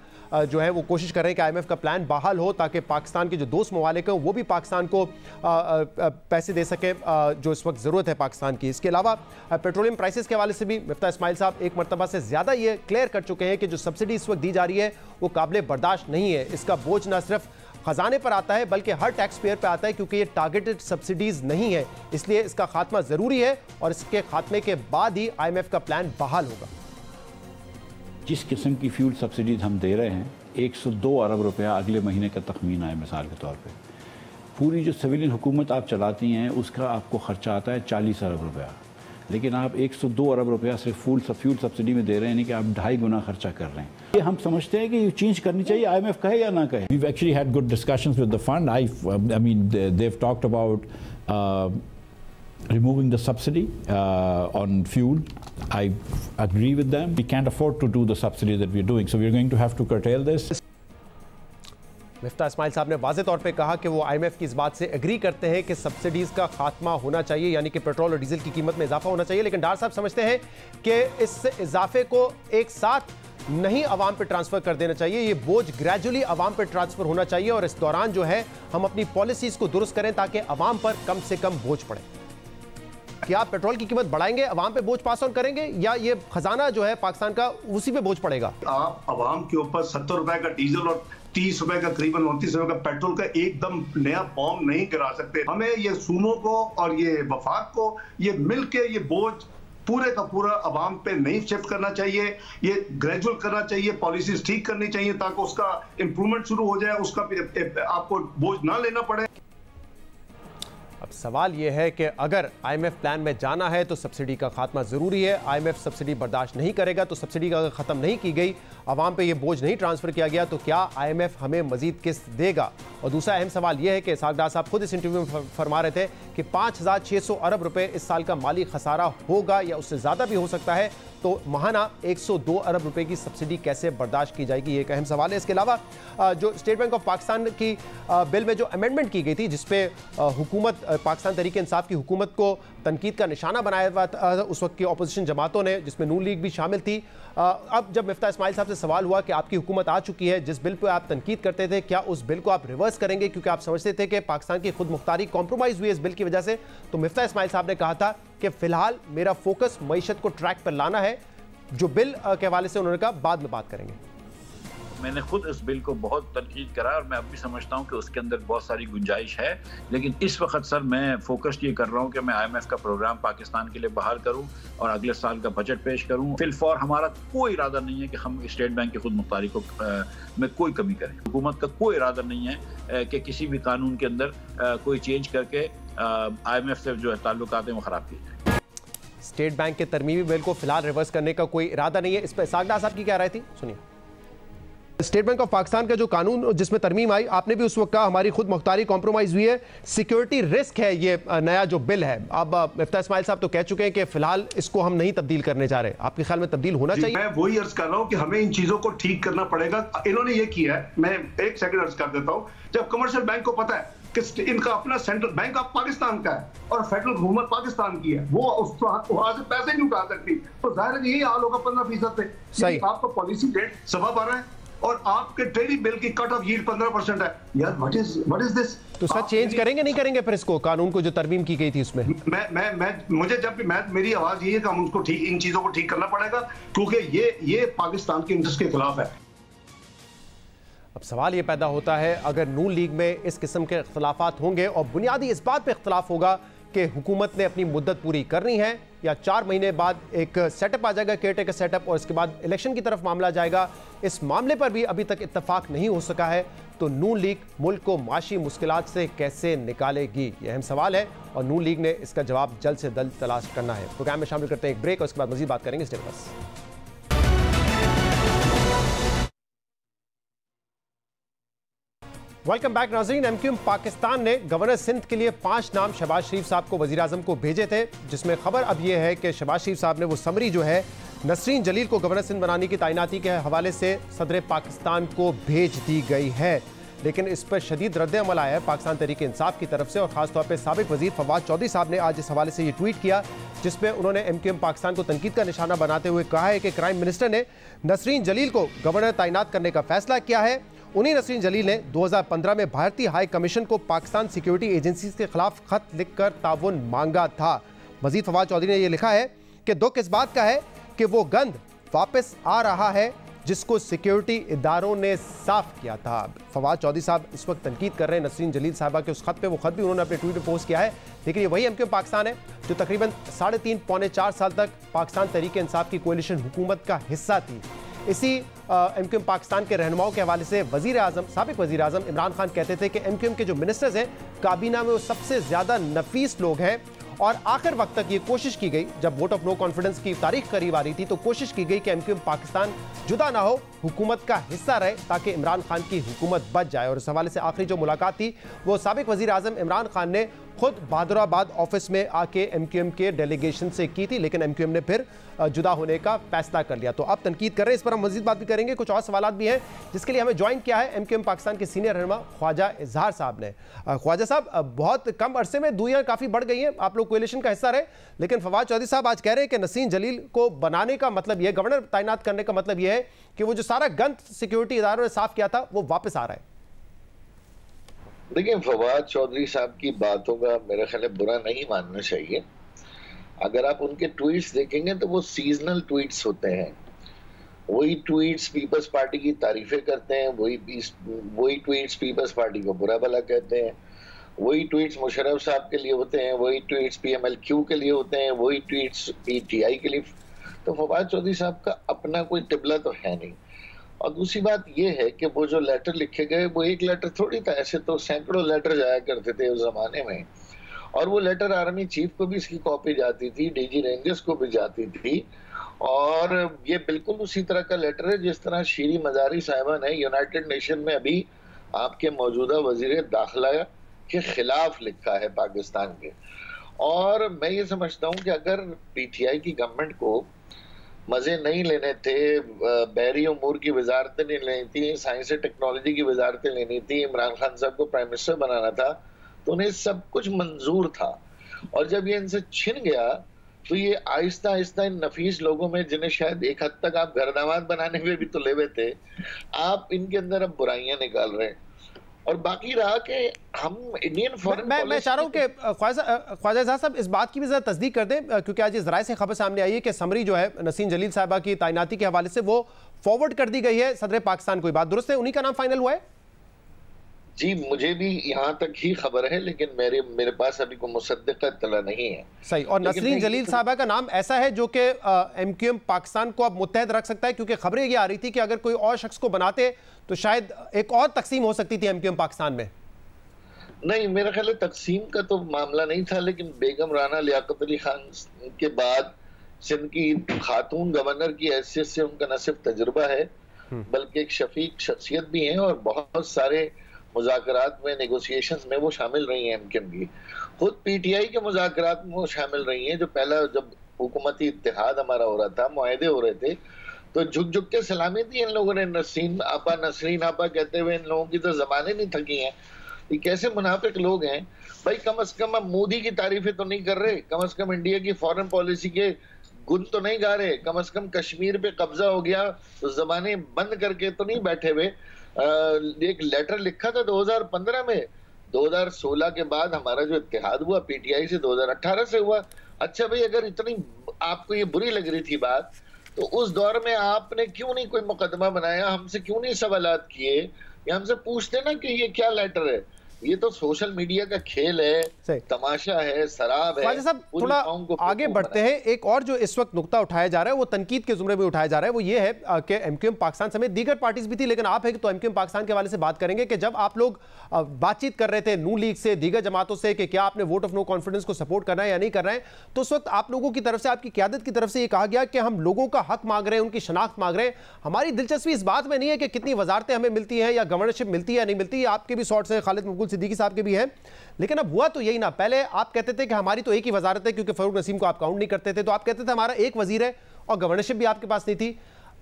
जो है वो कोशिश कर रहे हैं कि IMF का प्लान बहाल हो ताकि पाकिस्तान के जो दोस्त ममालिक हैं वो भी पाकिस्तान को पैसे दे सके जो इस वक्त ज़रूरत है पाकिस्तान की। इसके अलावा पेट्रोलियम प्राइसेस के हवाले से भी मिफ्ता इस्माइल साहब एक मरतबा से ज़्यादा ये क्लियर कर चुके हैं कि जो सब्सिडी इस वक्त दी जा रही है वो काबिल बर्दाश्त नहीं है। इसका बोझ न सिर्फ खजाने पर आता है बल्कि हर टैक्स पेयर पर आता है, क्योंकि ये टारगेटेड सब्सिडीज नहीं है, इसलिए इसका खात्मा ज़रूरी है और इसके खात्मे के बाद ही IMF का प्लान बहाल होगा। जिस किस्म की फ्यूल सब्सिडीज हम दे रहे हैं, 102 अरब रुपया अगले महीने का तखमीना है मिसाल के तौर पे। पूरी जो सिविलियन हुकूमत आप चलाती हैं उसका आपको खर्चा आता है 40 अरब रुपया, लेकिन आप 102 अरब रुपया सिर्फ फ्यूल सब्सिडी में दे रहे हैं, यानी कि आप 2.5 गुना खर्चा कर रहे हैं। ये हम समझते हैं कि ये चेंज करनी चाहिए, IMF कहे या ना कहे। We've actually had good discussions with the fund. I mean, they've talked about removing the subsidy on fuel. I agree with them. We can't afford to do the subsidy that we're doing, so we're going to have to curtail this. Miftah Ismail साहब ने वाज़े तौर पे कहा कि वो IMF की इस बात से एग्री करते हैं कि सब्सिडीज़ का खात्मा होना चाहिए, यानी कि पेट्रोल और डीजल की कीमत में इजाफा होना चाहिए, लेकिन डार साहब समझते हैं कि इस इजाफे को एक साथ नहीं अवाम पे ट्रांसफर कर देना चाहिए, ये बोझ ग्रेजुअली अवाम पे ट्रांसफर होना चाहिए और इस दौरान जो है हम अपनी पॉलिसीज़ को दुरुस्त करें ताकि अवाम पर कम से कम बोझ पड़े। क्या आप पेट्रोल की कीमत बढ़ाएंगे, अवाम पे बोझ पास ऑन करेंगे, या ये खजाना जो है पाकिस्तान का उसी पे बोझ पड़ेगा? आप अवाम के ऊपर 70 रुपए का डीजल और 30 रुपए का करीबन 29 रुपए का पेट्रोल का एकदम नया बॉम्ब नहीं गिरा सकते। हमें ये सूमों को और ये वफाक को ये मिलके ये बोझ पूरे का पूरा अवाम पे नहीं शिफ्ट करना चाहिए, ये ग्रेजुअल करना चाहिए, पॉलिसीज ठीक करनी चाहिए ताकि उसका इंप्रूवमेंट शुरू हो जाए, उसका आपको बोझ ना लेना पड़े। अब सवाल यह है कि अगर IMF प्लान में जाना है तो सब्सिडी का खात्मा ज़रूरी है। IMF सब्सिडी बर्दाश्त नहीं करेगा तो सब्सिडी का अगर ख़त्म नहीं की गई, आवाम पे ये बोझ नहीं ट्रांसफ़र किया गया तो क्या IMF हमें मज़ीद किस्त देगा? और दूसरा अहम सवाल यह है कि इसहाक डार साहब खुद इस इंटरव्यू में फरमा रहे थे कि 5,600 अरब रुपए इस साल का माली खसारा होगा या उससे ज़्यादा भी हो सकता है, तो माहाना 102 अरब रुपए की सब्सिडी कैसे बर्दाश्त की जाएगी, ये एक अहम सवाल है। इसके अलावा जो स्टेट बैंक ऑफ पाकिस्तान की बिल में जो अमेंडमेंट की गई थी जिसपे हुकूमत पाकिस्तान तहरीक इंसाफ की हुकूमत को तनकीद का निशाना बनाया हुआ था उस वक्त की अपोजिशन जमातों ने, जिसमें नून लीग भी शामिल थी। अब जब मिफ्ता इस्माइल साहब से सवाल हुआ कि आपकी हुकूमत आ चुकी है, जिस बिल पर आप तनकीद करते थे, क्या उस बिल को आप रिवर्स करेंगे क्योंकि आप समझते थे कि पाकिस्तान की खुद मुख्तारी कॉम्प्रोमाइज़ हुई इस बिल की वजह से, तो मिफ्ता इस्माइल साहब ने कहा था कि फिलहाल मेरा फोकस मईशत को ट्रैक पर लाना है। जो बिल के हवाले से उन्होंने कहा बाद में बात करेंगे। मैंने खुद इस बिल को बहुत तनकीद करा और मैं अब भी समझता हूं कि उसके अंदर बहुत सारी गुंजाइश है, लेकिन इस वक्त सर मैं फोकस ये कर रहा हूं कि मैं IMF का प्रोग्राम पाकिस्तान के लिए बहाल करूं और अगले साल का बजट पेश करूं। फिलफौर हमारा कोई इरादा नहीं है कि हम स्टेट बैंक की खुद मुख्तारी को में कोई कमी करें। हुकूमत का कोई इरादा नहीं है कि किसी भी कानून के अंदर कोई चेंज करके IMF से जो है ताल्लुकात हैं वो ख़राब किए जाए। स्टेट बैंक के तरमीमी बिल को फिलहाल रिवर्स करने का कोई इरादा नहीं है, इस पर इसहाक डार साहब की क्या राय थी, सुनिए। स्टेट बैंक ऑफ पाकिस्तान का जो कानून जिसमें तरमीम आई, आपने भी उस वक्त कहा हमारी खुद मुख्तारी कॉम्प्रोमाइज हुई है, सिक्योरिटी रिस्क है ये नया जो बिल है। अब मिफ्ता इस्माइल साहब तो कह चुके हैं कि फिलहाल इसको हम नहीं तब्दील करने जा रहे, आपके ख्याल में तब्दील होना चाहिए? मैं वही अर्ज कर रहा हूँ कि हमें इन चीजों को ठीक करना पड़ेगा। इन्होंने ये किया है, मैं एक सेकंड अर्ज कर देता हूँ। जब कमर्शियल बैंक को पता है कि इनका अपना सेंट्रल बैंक ऑफ पाकिस्तान का है और फेडरल हुकूमत पाकिस्तान की है, वो वहां से पैसे नहीं उठा सकती, तो जाहिर है यही हाल होगा 15% पे। सही, आपका पॉलिसी रेट 12.25 है और आपके ट्रेडिंग बिल की कट ऑफ यील्ड 15% है। यार व्हाट इज दिस? तो सर चेंज करेंगे नहीं करेंगे फिर इसको, कानून को जो तरमीम की गई थी उसमें? मुझे जब भी मेरी आवाज यही है कि हम उसको ठीक, इन चीजों को ठीक करना पड़ेगा क्योंकि ये पाकिस्तान के इंटरेस्ट के खिलाफ है। अब सवाल ये पैदा होता है अगर नून लीग में इस किस्म के इख्तलाफात होंगे और बुनियादी इस बात पे इख्तलाफ होगा कि हुकूमत ने अपनी मुद्दत पूरी करनी है या 4 महीने बाद एक सेटअप आ जाएगा, केयरटेकर सेटअप, और इसके बाद इलेक्शन की तरफ मामला जाएगा, इस मामले पर भी अभी तक इत्तफाक नहीं हो सका है, तो नून लीग मुल्क को माशी मुश्किलात से कैसे निकालेगी, ये अहम सवाल है और नून लीग ने इसका जवाब जल्द से जल्द तलाश करना है। प्रोग्राम में शामिल करते हैं एक ब्रेक और उसके बाद मजीद बात करेंगे। Stay with us. Welcome back नाज़रीन। MQM पाकिस्तान ने गवर्नर सिंध के लिए 5 नाम शहबाज शरीफ साहब को वज़ीर आज़म को भेजे थे, जिसमें खबर अब यह है कि शहबाज शरीफ साहब ने वो समरी जो है नसरीन जलील को गवर्नर सिंध बनाने की तैनाती के हवाले से सदर पाकिस्तान को भेज दी गई है, लेकिन इस पर शदीद रद्द अमल आया है पाकिस्तान तहरीक इंसाफ की तरफ से और ख़ासतौर पर साबिक वज़ीर फवाद चौधरी साहब ने आज इस हवाले से ये ट्वीट किया, जिसमें उन्होंने MQM पाकिस्तान को तनकीद का निशाना बनाते हुए कहा है कि क्राइम मिनिस्टर ने नसरीन जलील को गवर्नर तैनात करने का फैसला किया है। उन्हीं नसरीन जलील ने 2015 में भारतीय हाई कमीशन को पाकिस्तान सिक्योरिटी एजेंसी के खिलाफ खत लिखकर ताउन मांगा था। मजीद फवाद चौधरी ने यह लिखा है कि दुख इस बात का है कि वो गंद वापस आ रहा है जिसको सिक्योरिटी इदारों ने साफ किया था। फवाद चौधरी साहब इस वक्त तनकीद कर रहे हैं नसरीन जलील साहबा के उस खत पे, वो खत भी उन्होंने अपने ट्वीट में पोस्ट किया है, लेकिन ये वही MQM पाकिस्तान है जो तकरीबन 3.5 पौने 4 साल तक पाकिस्तान तहरीक इंसाफ की कोalition हुकूमत का हिस्सा थी। इसी एमक्यूएम पाकिस्तान के रहनुमाओं के हवाले से साबिक वजीर आजम इमरान खान कहते थे कि एमक्यूएम के जो मिनिस्टर्स हैं काबीना में वो सबसे ज्यादा नफीस लोग हैं, और आखिर वक्त तक ये कोशिश की गई, जब वोट ऑफ नो कॉन्फिडेंस की तारीख करीब आ रही थी तो कोशिश की गई कि एमक्यूएम पाकिस्तान जुदा ना हो, हुकूमत का हिस्सा रहे ताकि इमरान खान की हुकूमत बच जाए। और इस हवाले से आखिरी जो मुलाकात थी वो साबिक वजीर आजम इमरान खान ने खुद बहादुराबाद ऑफिस में आके एमक्यूएम के डेलीगेशन से की थी, लेकिन एमक्यूएम ने फिर जुदा होने का फैसला कर लिया। तो अब तनकीद कर रहे हैं, इस पर हम मजीद बात भी करेंगे। कुछ और सवालात भी हैं जिसके लिए हमें ज्वाइन किया है एमक्यूएम पाकिस्तान के सीनियर रहनुमा ख्वाजा इजहार साहब ने। ख्वाजा साहब, बहुत कम अरसे में दूरियां काफ़ी बढ़ गई हैं, आप लोग कोएलिशन का हिस्सा रहे, लेकिन फवाद चौधरी साहब आज कह रहे हैं कि नसीन जलील को बनाने का मतलब यह, गवर्नर तैनात करने का मतलब यह है कि वो जो सारा गंद सिक्योरिटी इदारों ने साफ किया था वो वापस आ रहा है। देखिए, फवाद चौधरी साहब की बातों का मेरे ख्याल बुरा नहीं मानना चाहिए। अगर आप उनके ट्वीट्स देखेंगे तो वो सीजनल ट्वीट्स होते हैं। वही ट्वीट्स पीपल्स पार्टी की तारीफें करते हैं, वही ट्वीट्स पीपल्स पार्टी को बुरा भला कहते हैं, वही ट्वीट्स मुशर्रफ साहब के लिए होते हैं, वही ट्वीट्स PMLQ के लिए होते हैं, वही ट्वीट्स PTI के लिए। तो फवाद चौधरी साहब का अपना कोई टिबला तो है नहीं। और दूसरी बात यह है कि वो जो लेटर लिखे गए वो एक लेटर थोड़ी था, ऐसे तो सैकड़ों लेटर जाया करते थे उस जमाने में, और वो लेटर आर्मी चीफ को भी इसकी कॉपी जाती थी, DG रेंजर्स को भी जाती थी, और ये बिल्कुल उसी तरह का लेटर है जिस तरह शीरी मजारी साहिबा ने यूनाइटेड नेशन में अभी आपके मौजूदा वजीर दाखिला के खिलाफ लिखा है पाकिस्तान के। और मैं ये समझता हूँ कि अगर PTI की गवर्नमेंट को मजे नहीं लेने थे, बहरी उमूर की वजारतें नहीं लेनी थी, साइंस और टेक्नोलॉजी की वजारतें लेनी थी, इमरान खान साहब को प्राइम मिनिस्टर बनाना था, तो उन्हें सब कुछ मंजूर था। और जब ये इनसे छिन गया तो ये आहिस्ता आहिस्ता इन नफीस लोगों में, जिन्हें शायद एक हद तक आप घर दामाद बनाने में भी तो लेवे थे, आप इनके अंदर अब बुराइयां निकाल रहे हैं। और बाकी रहा कि हम इंडियन फॉरेन मैं चाह रहा हूं कि ख्वाजा साहब इस बात की भी जरा तस्दीक कर दें, क्योंकि आज इस ज़राए से खबर सामने आई है कि समरी जो है नसीन जलील साहिबा की तैनाती के हवाले से वो फॉरवर्ड कर दी गई है सदर पाकिस्तान। कोई बात दुरुस्त है, उन्हीं का नाम फाइनल हुआ है? जी, मुझे भी यहाँ तक ही खबर है, लेकिन मेरे पास अभी कोई मुसद्दिक़ इत्तला नहीं है। सही। और नसरीन जलील साहबा का नाम ऐसा है जो कि एमक्यूएम पाकिस्तान को अब मुत्तहद रख सकता है, क्योंकि खबरें ये आ रही थी कि अगर कोई और शख्स को बनाते तो शायद एक और तकसीम हो सकती थी एमक्यूएम पाकिस्तान में। नहीं, मेरा ख्याल है तकसीम का तो मामला नहीं था, लेकिन बेगम राना लियाकत अली खान के बाद सिंध की खातून गवर्नर की हैसियत से उनका न सिर्फ तजुर्बा है बल्कि एक शफीक शख्सियत भी है, और बहुत सारे मुज़ाकरात में, नेगोशिएशंस में वो शामिल रही हैं एमक्यूएम की। खुद PTI के मुज़ाकरात में वो शामिल रही हैं। जो पहला जब हुकूमती इत्तेहाद हमारा हो रहा था, मुआहदे हो रहे थे, तो झुक झुक के सलामी दी इन लोगों ने। नसरीन आपा कहते हुए इन लोगों की तो जबानें नहीं थकी हैं। ये कैसे मुनाफिक लोग हैं भाई। कम से कम अब मोदी की तारीफें तो नहीं कर रहे, कम से कम इंडिया की फॉरेन पॉलिसी के गुण तो नहीं गा रहे, कम से कम कश्मीर पे कब्जा हो गया तो जबानें बंद करके तो नहीं बैठे हुए। एक लेटर लिखा था 2015 में, 2016 के बाद हमारा जो इत्तेहाद हुआ PTI से 2018 से हुआ। अच्छा भाई, अगर इतनी आपको ये बुरी लग रही थी बात, तो उस दौर में आपने क्यों नहीं कोई मुकदमा बनाया, हमसे क्यों नहीं सवालात किए, या हमसे पूछते ना कि ये क्या लेटर है। ये तो सोशल मीडिया का खेल है, तमाशा है, शराब है। साहब थोड़ा आगे बढ़ते हैं। एक और जो इस वक्त नुकता उठाया जा रहा है वो तनकीद के जुमरे में उठाया जा रहा है, वो ये है कि एमक्यूएम पाकिस्तान समेत दीगर पार्टीज भी थी, लेकिन आप है तो एमक्यूएम पाकिस्तान के हवाले से बात करेंगे कि जब आप लोग बातचीत कर रहे थे नून लीग से, दीगर जमातों से, कि क्या आपने वोट ऑफ नो कॉन्फिडेंस को सपोर्ट करना है या नहीं कर रहे हैं, तो उस वक्त आप लोगों की तरफ से, आपकी क़यादत की तरफ से ये कहा गया कि हम लोगों का हक मांग रहे हैं, उनकी शनाख्त मांग रहे हैं। हमारी दिलचस्पी इस बात में नहीं है कि कितनी वजारतें हमें मिलती हैं या गवर्नरशिप मिलती है या नहीं मिलती, आपके भी शॉर्ट्स हैं, खालिद मकबूल सिद्दीकी साहब के भी हैं, लेकिन अब हुआ तो यही ना। पहले आप कहते थे कि हमारी तो एक ही वजारत है, क्योंकि फरूक नसीम को आप काउंट नहीं करते थे, तो आप कहते थे हमारा एक वजीर है और गवर्नरशिप भी आपके पास नहीं थी।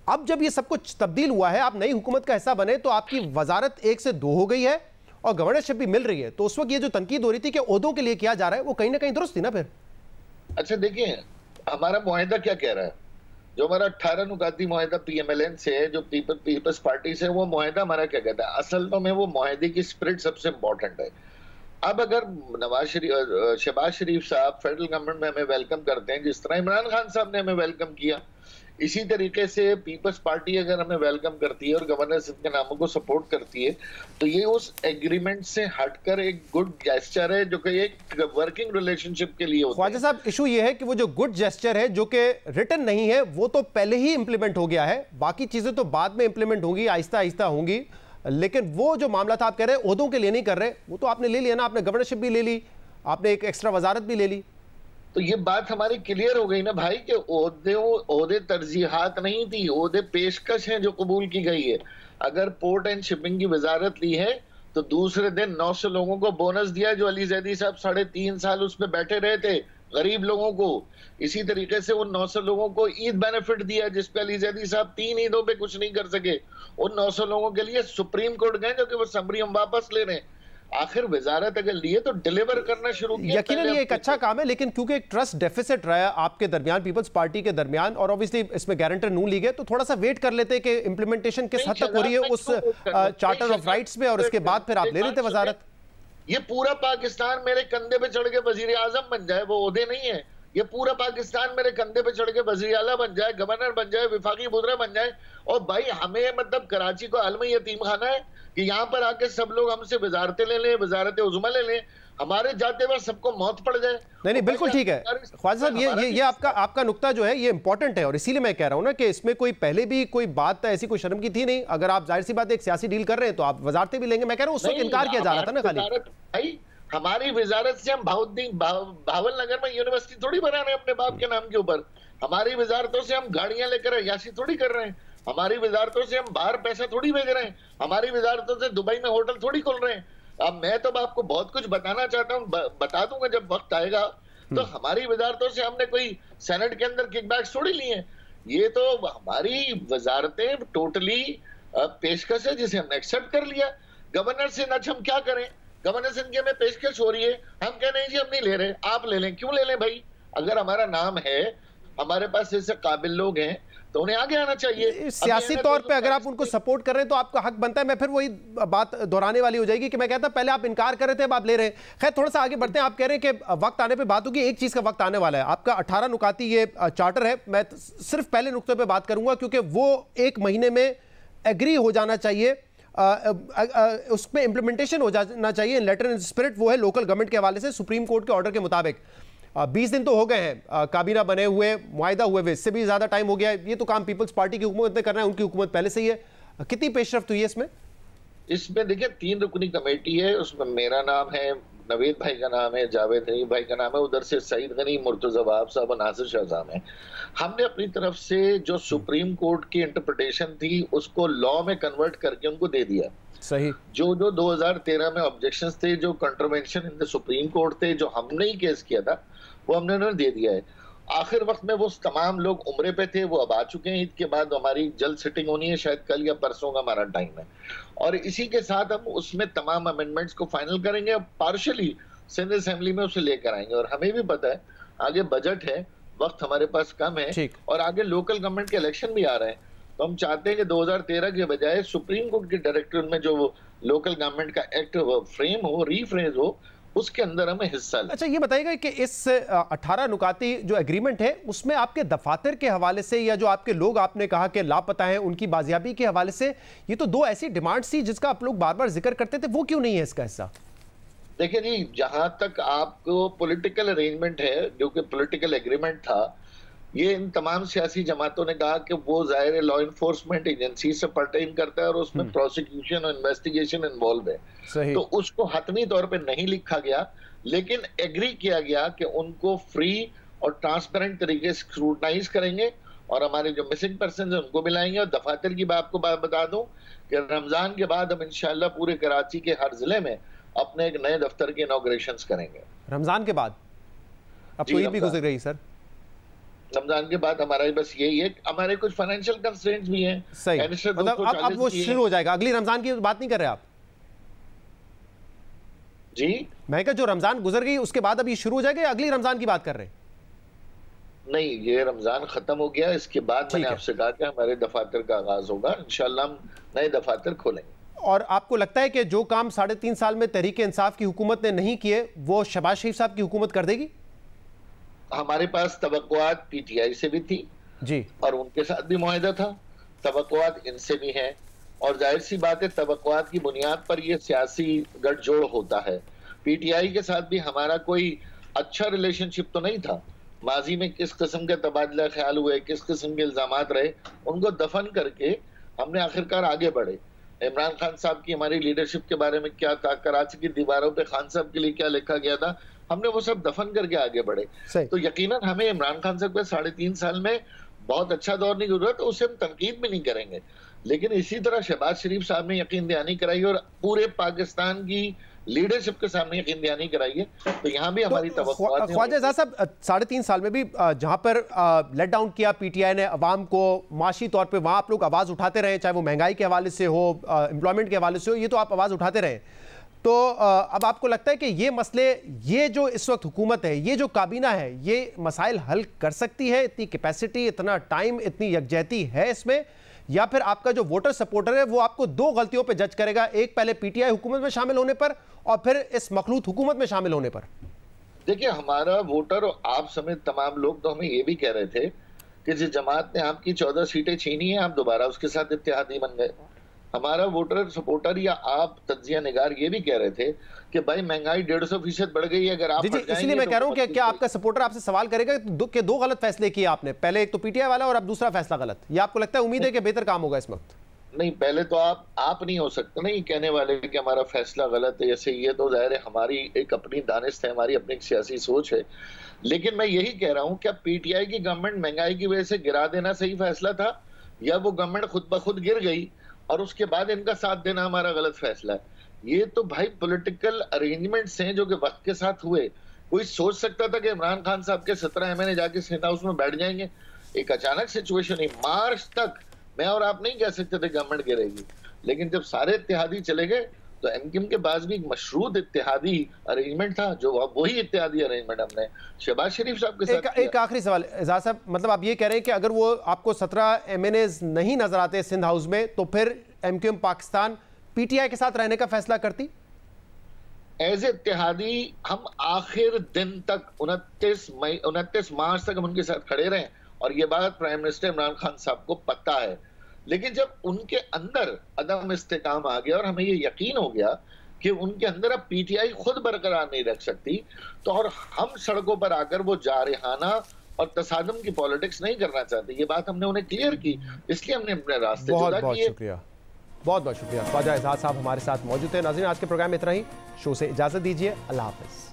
अब जब ये सब कुछ तब्दील हुआ है, आप नई हुकूमत का हिस्सा बने, तो आपकी वजारत 1 से 2 हो गई है और गवर्नरशिप भी मिल रही है, तो उस वक्त ये जो तनकीद हो रही थी कि ओहदों के लिए किया जा रहा है, वो कहीं ना कहीं दुरुस्त थी ना फिर? अच्छा देखिए, हमारा मुआहदा क्या कह रहा है, जो हमारा 18 नुकाती मुआहदा PMLN से है, जो पीपल्स पार्टी से, वो मुआहदा हमारा क्या कहता है? असल में वो मुआहदे की स्पिरिट सबसे इंपॉर्टेंट है। अब अगर शहबाज शरीफ साहब फेडरल गवर्नमेंट में हमें वेलकम करते हैं, जिस तरह इमरान खान साहब ने हमें वेलकम किया, इसी तरीके से पीपल्स पार्टी अगर हमें वेलकम करती है और गवर्नर सिंह के नामों को सपोर्ट करती है तो ये उस एग्रीमेंट से हटकर एक गुड जेस्चर है जो कि एक वर्किंग रिलेशनशिप के लिए होता है। ख्वाजा साहब, इशू ये है कि वो जो गुड जेस्चर है जो कि रिटन नहीं है वो तो पहले ही इंप्लीमेंट हो गया है, बाकी चीजें तो बाद में इंप्लीमेंट होंगी, आहिस्ता आहिस्ता होंगी। लेकिन वो जो मामला था, आप कह रहे हैं ओहदों के लिए नहीं कर रहे, वो तो आपने ले लिया ना, आपने गवर्नरशिप भी ले ली, आपने एक एक्स्ट्रा वजारत भी ले ली। तो ये बात हमारी क्लियर हो गई ना भाई कि ओहदे तरजीहात नहीं थी, ओहदे पेशकश हैं जो कबूल की गई है। अगर पोर्ट एंड शिपिंग की वजारत ली है तो दूसरे दिन 900 लोगों को बोनस दिया जो अली जैदी साहब 3.5 साल उसमें बैठे रहे थे, गरीब लोगों को। इसी तरीके से उन 900 लोगों को ईद बेनिफिट दिया जिसपे अली जैदी साहब 3 ईदों पे कुछ नहीं कर सके। उन 900 लोगों के लिए सुप्रीम कोर्ट गए जो कि वो समरी हम वापस ले रहे हैं। आखिर वजारत अगर लिए तो डिलीवर करना शुरू किया। यकीनन ये एक अच्छा काम है, लेकिन क्योंकि एक ट्रस्ट डेफिसिट रहा है आपके दरमियान, पीपल्स पार्टी के दरमियान, और ऑब्वियसली इसमें गारंटर नून लीग है, तो थोड़ा सा वेट कर लेते कि इंप्लीमेंटेशन किस हद तक हो रही है उस चार्टर ऑफ राइट्स में, और इसके बाद फिर आप ले लेते वजारत। ये पूरा पाकिस्तान मेरे कंधे पे चढ़ के वजीर आजम बन जाए, वो ओहदे नहीं है। ये पूरा पाकिस्तान मेरे कंधे पे चढ़ के वजीर आला बन जाए, गवर्नर बन जाए, विफाकी वज़ीर बन जाए, और भाई हमें मतलब कराची को आलमी यतीम खाना है कि यहाँ पर आके सब लोग हमसे वजारतें ले लें, वजारत उज़्मा ले लें, हमारे जाते वक्त सबको मौत पड़ जाए। नहीं, बिल्कुल ठीक है ख्वाजा साहब, ये आपका नुक्ता जो है ये इंपॉर्टेंट है, और इसीलिए मैं कह रहा हूँ ना कि इसमें कोई पहले भी कोई बात ऐसी कोई शर्म की थी नहीं। अगर आप जाहिर सी बात एक सियासी डील कर रहे हैं तो आप वजारतें भी लेंगे। मैं कह रहा हूँ उस वक्त इनकार किया जा रहा था ना खाली। भाई हमारी वजारत से हम भावल नगर में यूनिवर्सिटी थोड़ी बना रहे हैं अपने बाप के नाम के ऊपर। हमारी वजारतों से हम गाड़ियां लेकर अय्याशी थोड़ी कर रहे हैं। हमारी वजारतों से हम बाहर पैसा थोड़ी भेज रहे हैं। हमारी वजारतों से दुबई में होटल थोड़ी खोल रहे हैं। अब मैं तो आपको बहुत कुछ बताना चाहता हूँ, बता दूंगा जब वक्त आएगा। तो हमारी वजारतों से हमने कोई सेनेट के अंदर किकबैक्स थोड़ी लिए हैं। ये तो हमारी वजारतें टोटली पेशकश है जिसे हमने एक्सेप्ट कर लिया। गवर्नर से नच हम क्या करें, गवर्नर से हमें पेशकश हो रही है, हम कह रहे हैं जी हम नहीं ले रहे, आप ले लें। क्यों ले लें भाई? अगर हमारा नाम है, हमारे पास ऐसे काबिल लोग हैं तो उन्हें आगे आना चाहिए। सियासी तौर पे अगर आप उनको सपोर्ट कर रहे हैं तो आपका हक बनता है। मैं फिर वही बात दोहराने वाली हो जाएगी कि मैं कहता पहले आप इनकार कर रहे थे, अब आप ले रहे हैं। खैर थोड़ा सा आगे बढ़ते हैं। आप कह रहे हैं कि वक्त आने पे बात होगी। एक चीज का वक्त आने वाला है, आपका 18 नुकाती ये चार्टर है। मैं सिर्फ पहले नुक्ते पे बात करूंगा क्योंकि वो 1 महीने में एग्री हो जाना चाहिए, उस पर इंप्लीमेंटेशन हो जाना चाहिए। लेटर इन स्पिरिट वो है लोकल गवर्नमेंट के हवाले से सुप्रीम कोर्ट के ऑर्डर के मुताबिक। 20 दिन तो हो गए हैं काबीना बने हुए, मुआहिदा हुए हुए, इससे भी ज्यादा टाइम हो गया है। ये तो काम पीपल्स पार्टी की हुकूमत ने करना है, उनकी हुकूमत पहले से ही है। कितनी पेशरफ्त हुई है इसमें? इसमें देखिए 3 रुकनी कमेटी है, उसमें मेरा नाम है, नवीद भाई का नाम है, जावेद हनी भाई का नाम है, उधर से सईद गनी, मुर्तजा वाब साहब और नासिर शाह साहब है। हमने अपनी तरफ से जो सुप्रीम कोर्ट की इंटरप्रिटेशन थी उसको लॉ में कन्वर्ट करके उनको दे दिया। सही। जो 2013 में ऑब्जेक्शंस थे, जो कंट्रोवेंशन इन द सुप्रीम कोर्ट थे, जो हमने ही केस किया था, वो हमने उन्हें दे दिया है। आखिर वक्त में वो तमाम लोग उम्रे पे थे, वो अब आ चुके हैं। ईद के बाद हमारी जल्द सिटिंग होनी है, शायद कल या परसों का हमारा टाइम है, और इसी के साथ हम उसमें तमाम अमेंडमेंट्स को फाइनल करेंगे। अब पार्शली सिंध असेंबली में उसे लेकर आएंगे। और हमें भी पता है आगे बजट है, वक्त हमारे पास कम है, और आगे लोकल गवर्नमेंट के इलेक्शन भी आ रहे हैं। तो हम चाहते हैं कि 2013 के बजाय सुप्रीम कोर्ट के डायरेक्टर में जो लोकल गवर्नमेंट का एक्ट फ्रेम हो, रीफ्रेज हो, उसके अंदर हमें हिस्सा लें। अच्छा, ये बताइएगा कि इस 18 नुकाती जो एग्रीमेंट है उसमें आपके दफातर के हवाले से या जो आपके लोग आपने कहा कि लापता हैं उनकी बाजियाबी के हवाले से, ये तो 2 ऐसी डिमांड्स थी जिसका आप लोग बार बार जिक्र करते थे, वो क्यों नहीं है इसका हिस्सा? देखिए जी, जहां तक आपको पॉलिटिकल अरेंजमेंट है, जो कि पॉलिटिकल एग्रीमेंट था, ये इन तमाम सियासी जमातों ने कहा कि वो जाहिर लॉ इन्फोर्समेंट एजेंसी से पर्टेन करता है और उसमें प्रोसिक्यूशन और इन्वेस्टिगेशन इन्वॉल्व है। सही। तो उसको हतमी तौर पे नहीं लिखा गया, लेकिन एग्री किया गया कि उनको फ्री और ट्रांसपेरेंट तरीके से स्क्रूटनाइज करेंगे और हमारे जो मिसिंग पर्सन है उनको मिलाएंगे। और दफातर की आपको बात बता दूं कि रमजान के बाद हम इंशाल्लाह पूरे कराची के हर जिले में अपने एक नए दफ्तर के इनॉग्रेशंस करेंगे। रमजान के बाद? अब तो ईद भी गुजर रही सर। रमजान के बाद हमारा बस यही है, हमारे कुछ फाइनेंशियल कंस्ट्रेंट्स भी हैं। सही। मतलब अब वो शुरू हो जाएगा, अगली रमजान की बात नहीं कर रहे आप? जी मैं कहा जो रमजान गुजर गई उसके बाद अब ये शुरू हो जाएगा, अगली रमजान की बात कर रहे हैं? नहीं, ये रमजान खत्म हो गया, इसके बाद मैंने आपसे कहा कि हमारे दफातर का आगाज होगा, इंशाल्लाह हम नए दफातर खोलेंगे। और आपको लगता है कि जो काम 3.5 साल में तहरीक इंसाफ की हुकूमत ने नहीं किए वो शहबाज शरीफ साहब की हुकूमत कर देगी? हमारे पास तवक्कुआत पीटीआई से भी थी, जी, और उनके साथ भी मुआहदा था, तवक्कुआत इनसे भी हैं, और जाहिर सी बात है तवक्कुआत की बुनियाद पर ये सियासी गठजोड़ होता है। पीटीआई के साथ भी हमारा कोई अच्छा रिलेशनशिप तो नहीं था। माजी में किस किस्म के तबादला ख्याल हुए, किस किस्म के इल्जामात रहे, उनको दफन करके हमने आखिरकार आगे बढ़े। इमरान खान साहब की हमारी लीडरशिप के बारे में क्या था, कराची की दीवारों पे खान साहब के लिए क्या लिखा गया था, हमने वो सब दफन करके आगे बढ़े। तो यकीनन हमें इमरान खान साहब के 3.5 साल में बहुत अच्छा दौर नहीं गुजरा, तो उसे हम तनकीद भी नहीं करेंगे, लेकिन इसी तरह शहबाज शरीफ साहब ने यकीन दहानी कराई और पूरे पाकिस्तान की लीडरशिप के सामने यकीन दहानी कराई है। तो यहाँ भी हमारी तवक्कुआत है। ख्वाजा एजाज साहब, 3.5 साल में भी जहां पर लेट डाउन किया पीटीआई ने अवाम को माशी तौर पे, वहां आप लोग आवाज उठाते रहे, चाहे वो महंगाई के हवाले से हो, एम्प्लॉयमेंट के हवाले से हो, ये तो आप आवाज उठाते रहे। तो अब आपको लगता है कि ये मसले, ये जो इस वक्त हुकूमत है, ये जो काबीना है, ये मसाइल हल कर सकती है? इतनी कैपेसिटी, इतना टाइम, इतनी यकजहती है इसमें, या फिर आपका जो वोटर सपोर्टर है वो आपको 2 गलतियों पे जज करेगा, एक पहले पीटीआई हुकूमत में शामिल होने पर और फिर इस मखलूत हुकूमत में शामिल होने पर? देखिए, हमारा वोटर और आप समेत तमाम लोग तो हमें ये भी कह रहे थे कि जिस जमात ने आपकी 14 सीटें छीनी है, आप दोबारा उसके साथ इत्तेहादी बन गए। हमारा वोटर सपोर्टर या आप तज्जिया निगार ये भी कह रहे थे कि भाई महंगाई 150% बढ़ गई है, अगर आप इसलिए मैं कह रहा हूं कि क्या आपका सपोर्टर आपसे सवाल करेगा कि 2 गलत फैसले किए आपने, पहले एक तो पीटीआई वाला और अब दूसरा फैसला गलत, ये आपको लगता है? उम्मीद है कि बेहतर काम होगा इस वक्त? नहीं, पहले तो आप नहीं हो सकते ना ये कहने वाले कि हमारा फैसला गलत है, जैसे ये तो जाहिर है हमारी एक अपनी दानिश है, हमारी अपनी एक सियासी सोच है। लेकिन मैं यही कह रहा हूँ, क्या पीटीआई की गवर्नमेंट महंगाई की वजह से गिरा देना सही फैसला था, या वो गवर्नमेंट खुद ब खुद गिर गई और उसके बाद इनका साथ देना हमारा गलत फैसला है? ये तो भाई पॉलिटिकल अरेंजमेंट्स हैं जो कि वक्त के साथ हुए। कोई सोच सकता था कि इमरान खान साहब के 17 एमएनए जाके सेंट हाउस में बैठ जाएंगे? एक अचानक सिचुएशन है। मार्च तक मैं और आप नहीं कह सकते थे गवर्नमेंट गिरेगी, लेकिन जब सारे इत्तेहादी चले गए तो एमक्यूएम के पास भी एक मशरूत इत्तेहादी अरेंजमेंट था, जो वही इत्तेहादी अरेंजमेंट हमने शहबाज शरीफ साहब के साथ एक आखिरी सवाल एजाज साहब, मतलब आप ये कह रहे हैं कि अगर वो आपको 17 एमएनएज नहीं नजर आते सिंध हाउस में, तो फिर एमक्यूएम पाकिस्तान पीटीआई के साथ रहने का फैसला करती? एज इत्तेहादी हम आखिर दिन तक 29 मार्च तक हम उनके साथ खड़े रहे, और ये बात प्राइम मिनिस्टर इमरान खान साहब को पता है। लेकिन जब उनके अंदर अदम इस्तेकाम आ गया और हमें ये यकीन हो गया कि उनके अंदर अब पीटीआई खुद बरकरार नहीं रख सकती, तो और हम सड़कों पर आकर वो जारहाना और तसादम की पॉलिटिक्स नहीं करना चाहते, ये बात हमने उन्हें क्लियर की, इसलिए हमने अपने रास्ते जुदा किए। बहुत बहुत शुक्रिया। ख्वाजा एजाज साहब हमारे साथ मौजूद थे। नाज़रीन, आज के प्रोग्राम में इतना ही। शो से इजाजत दीजिए। अल्लाह हाफिज।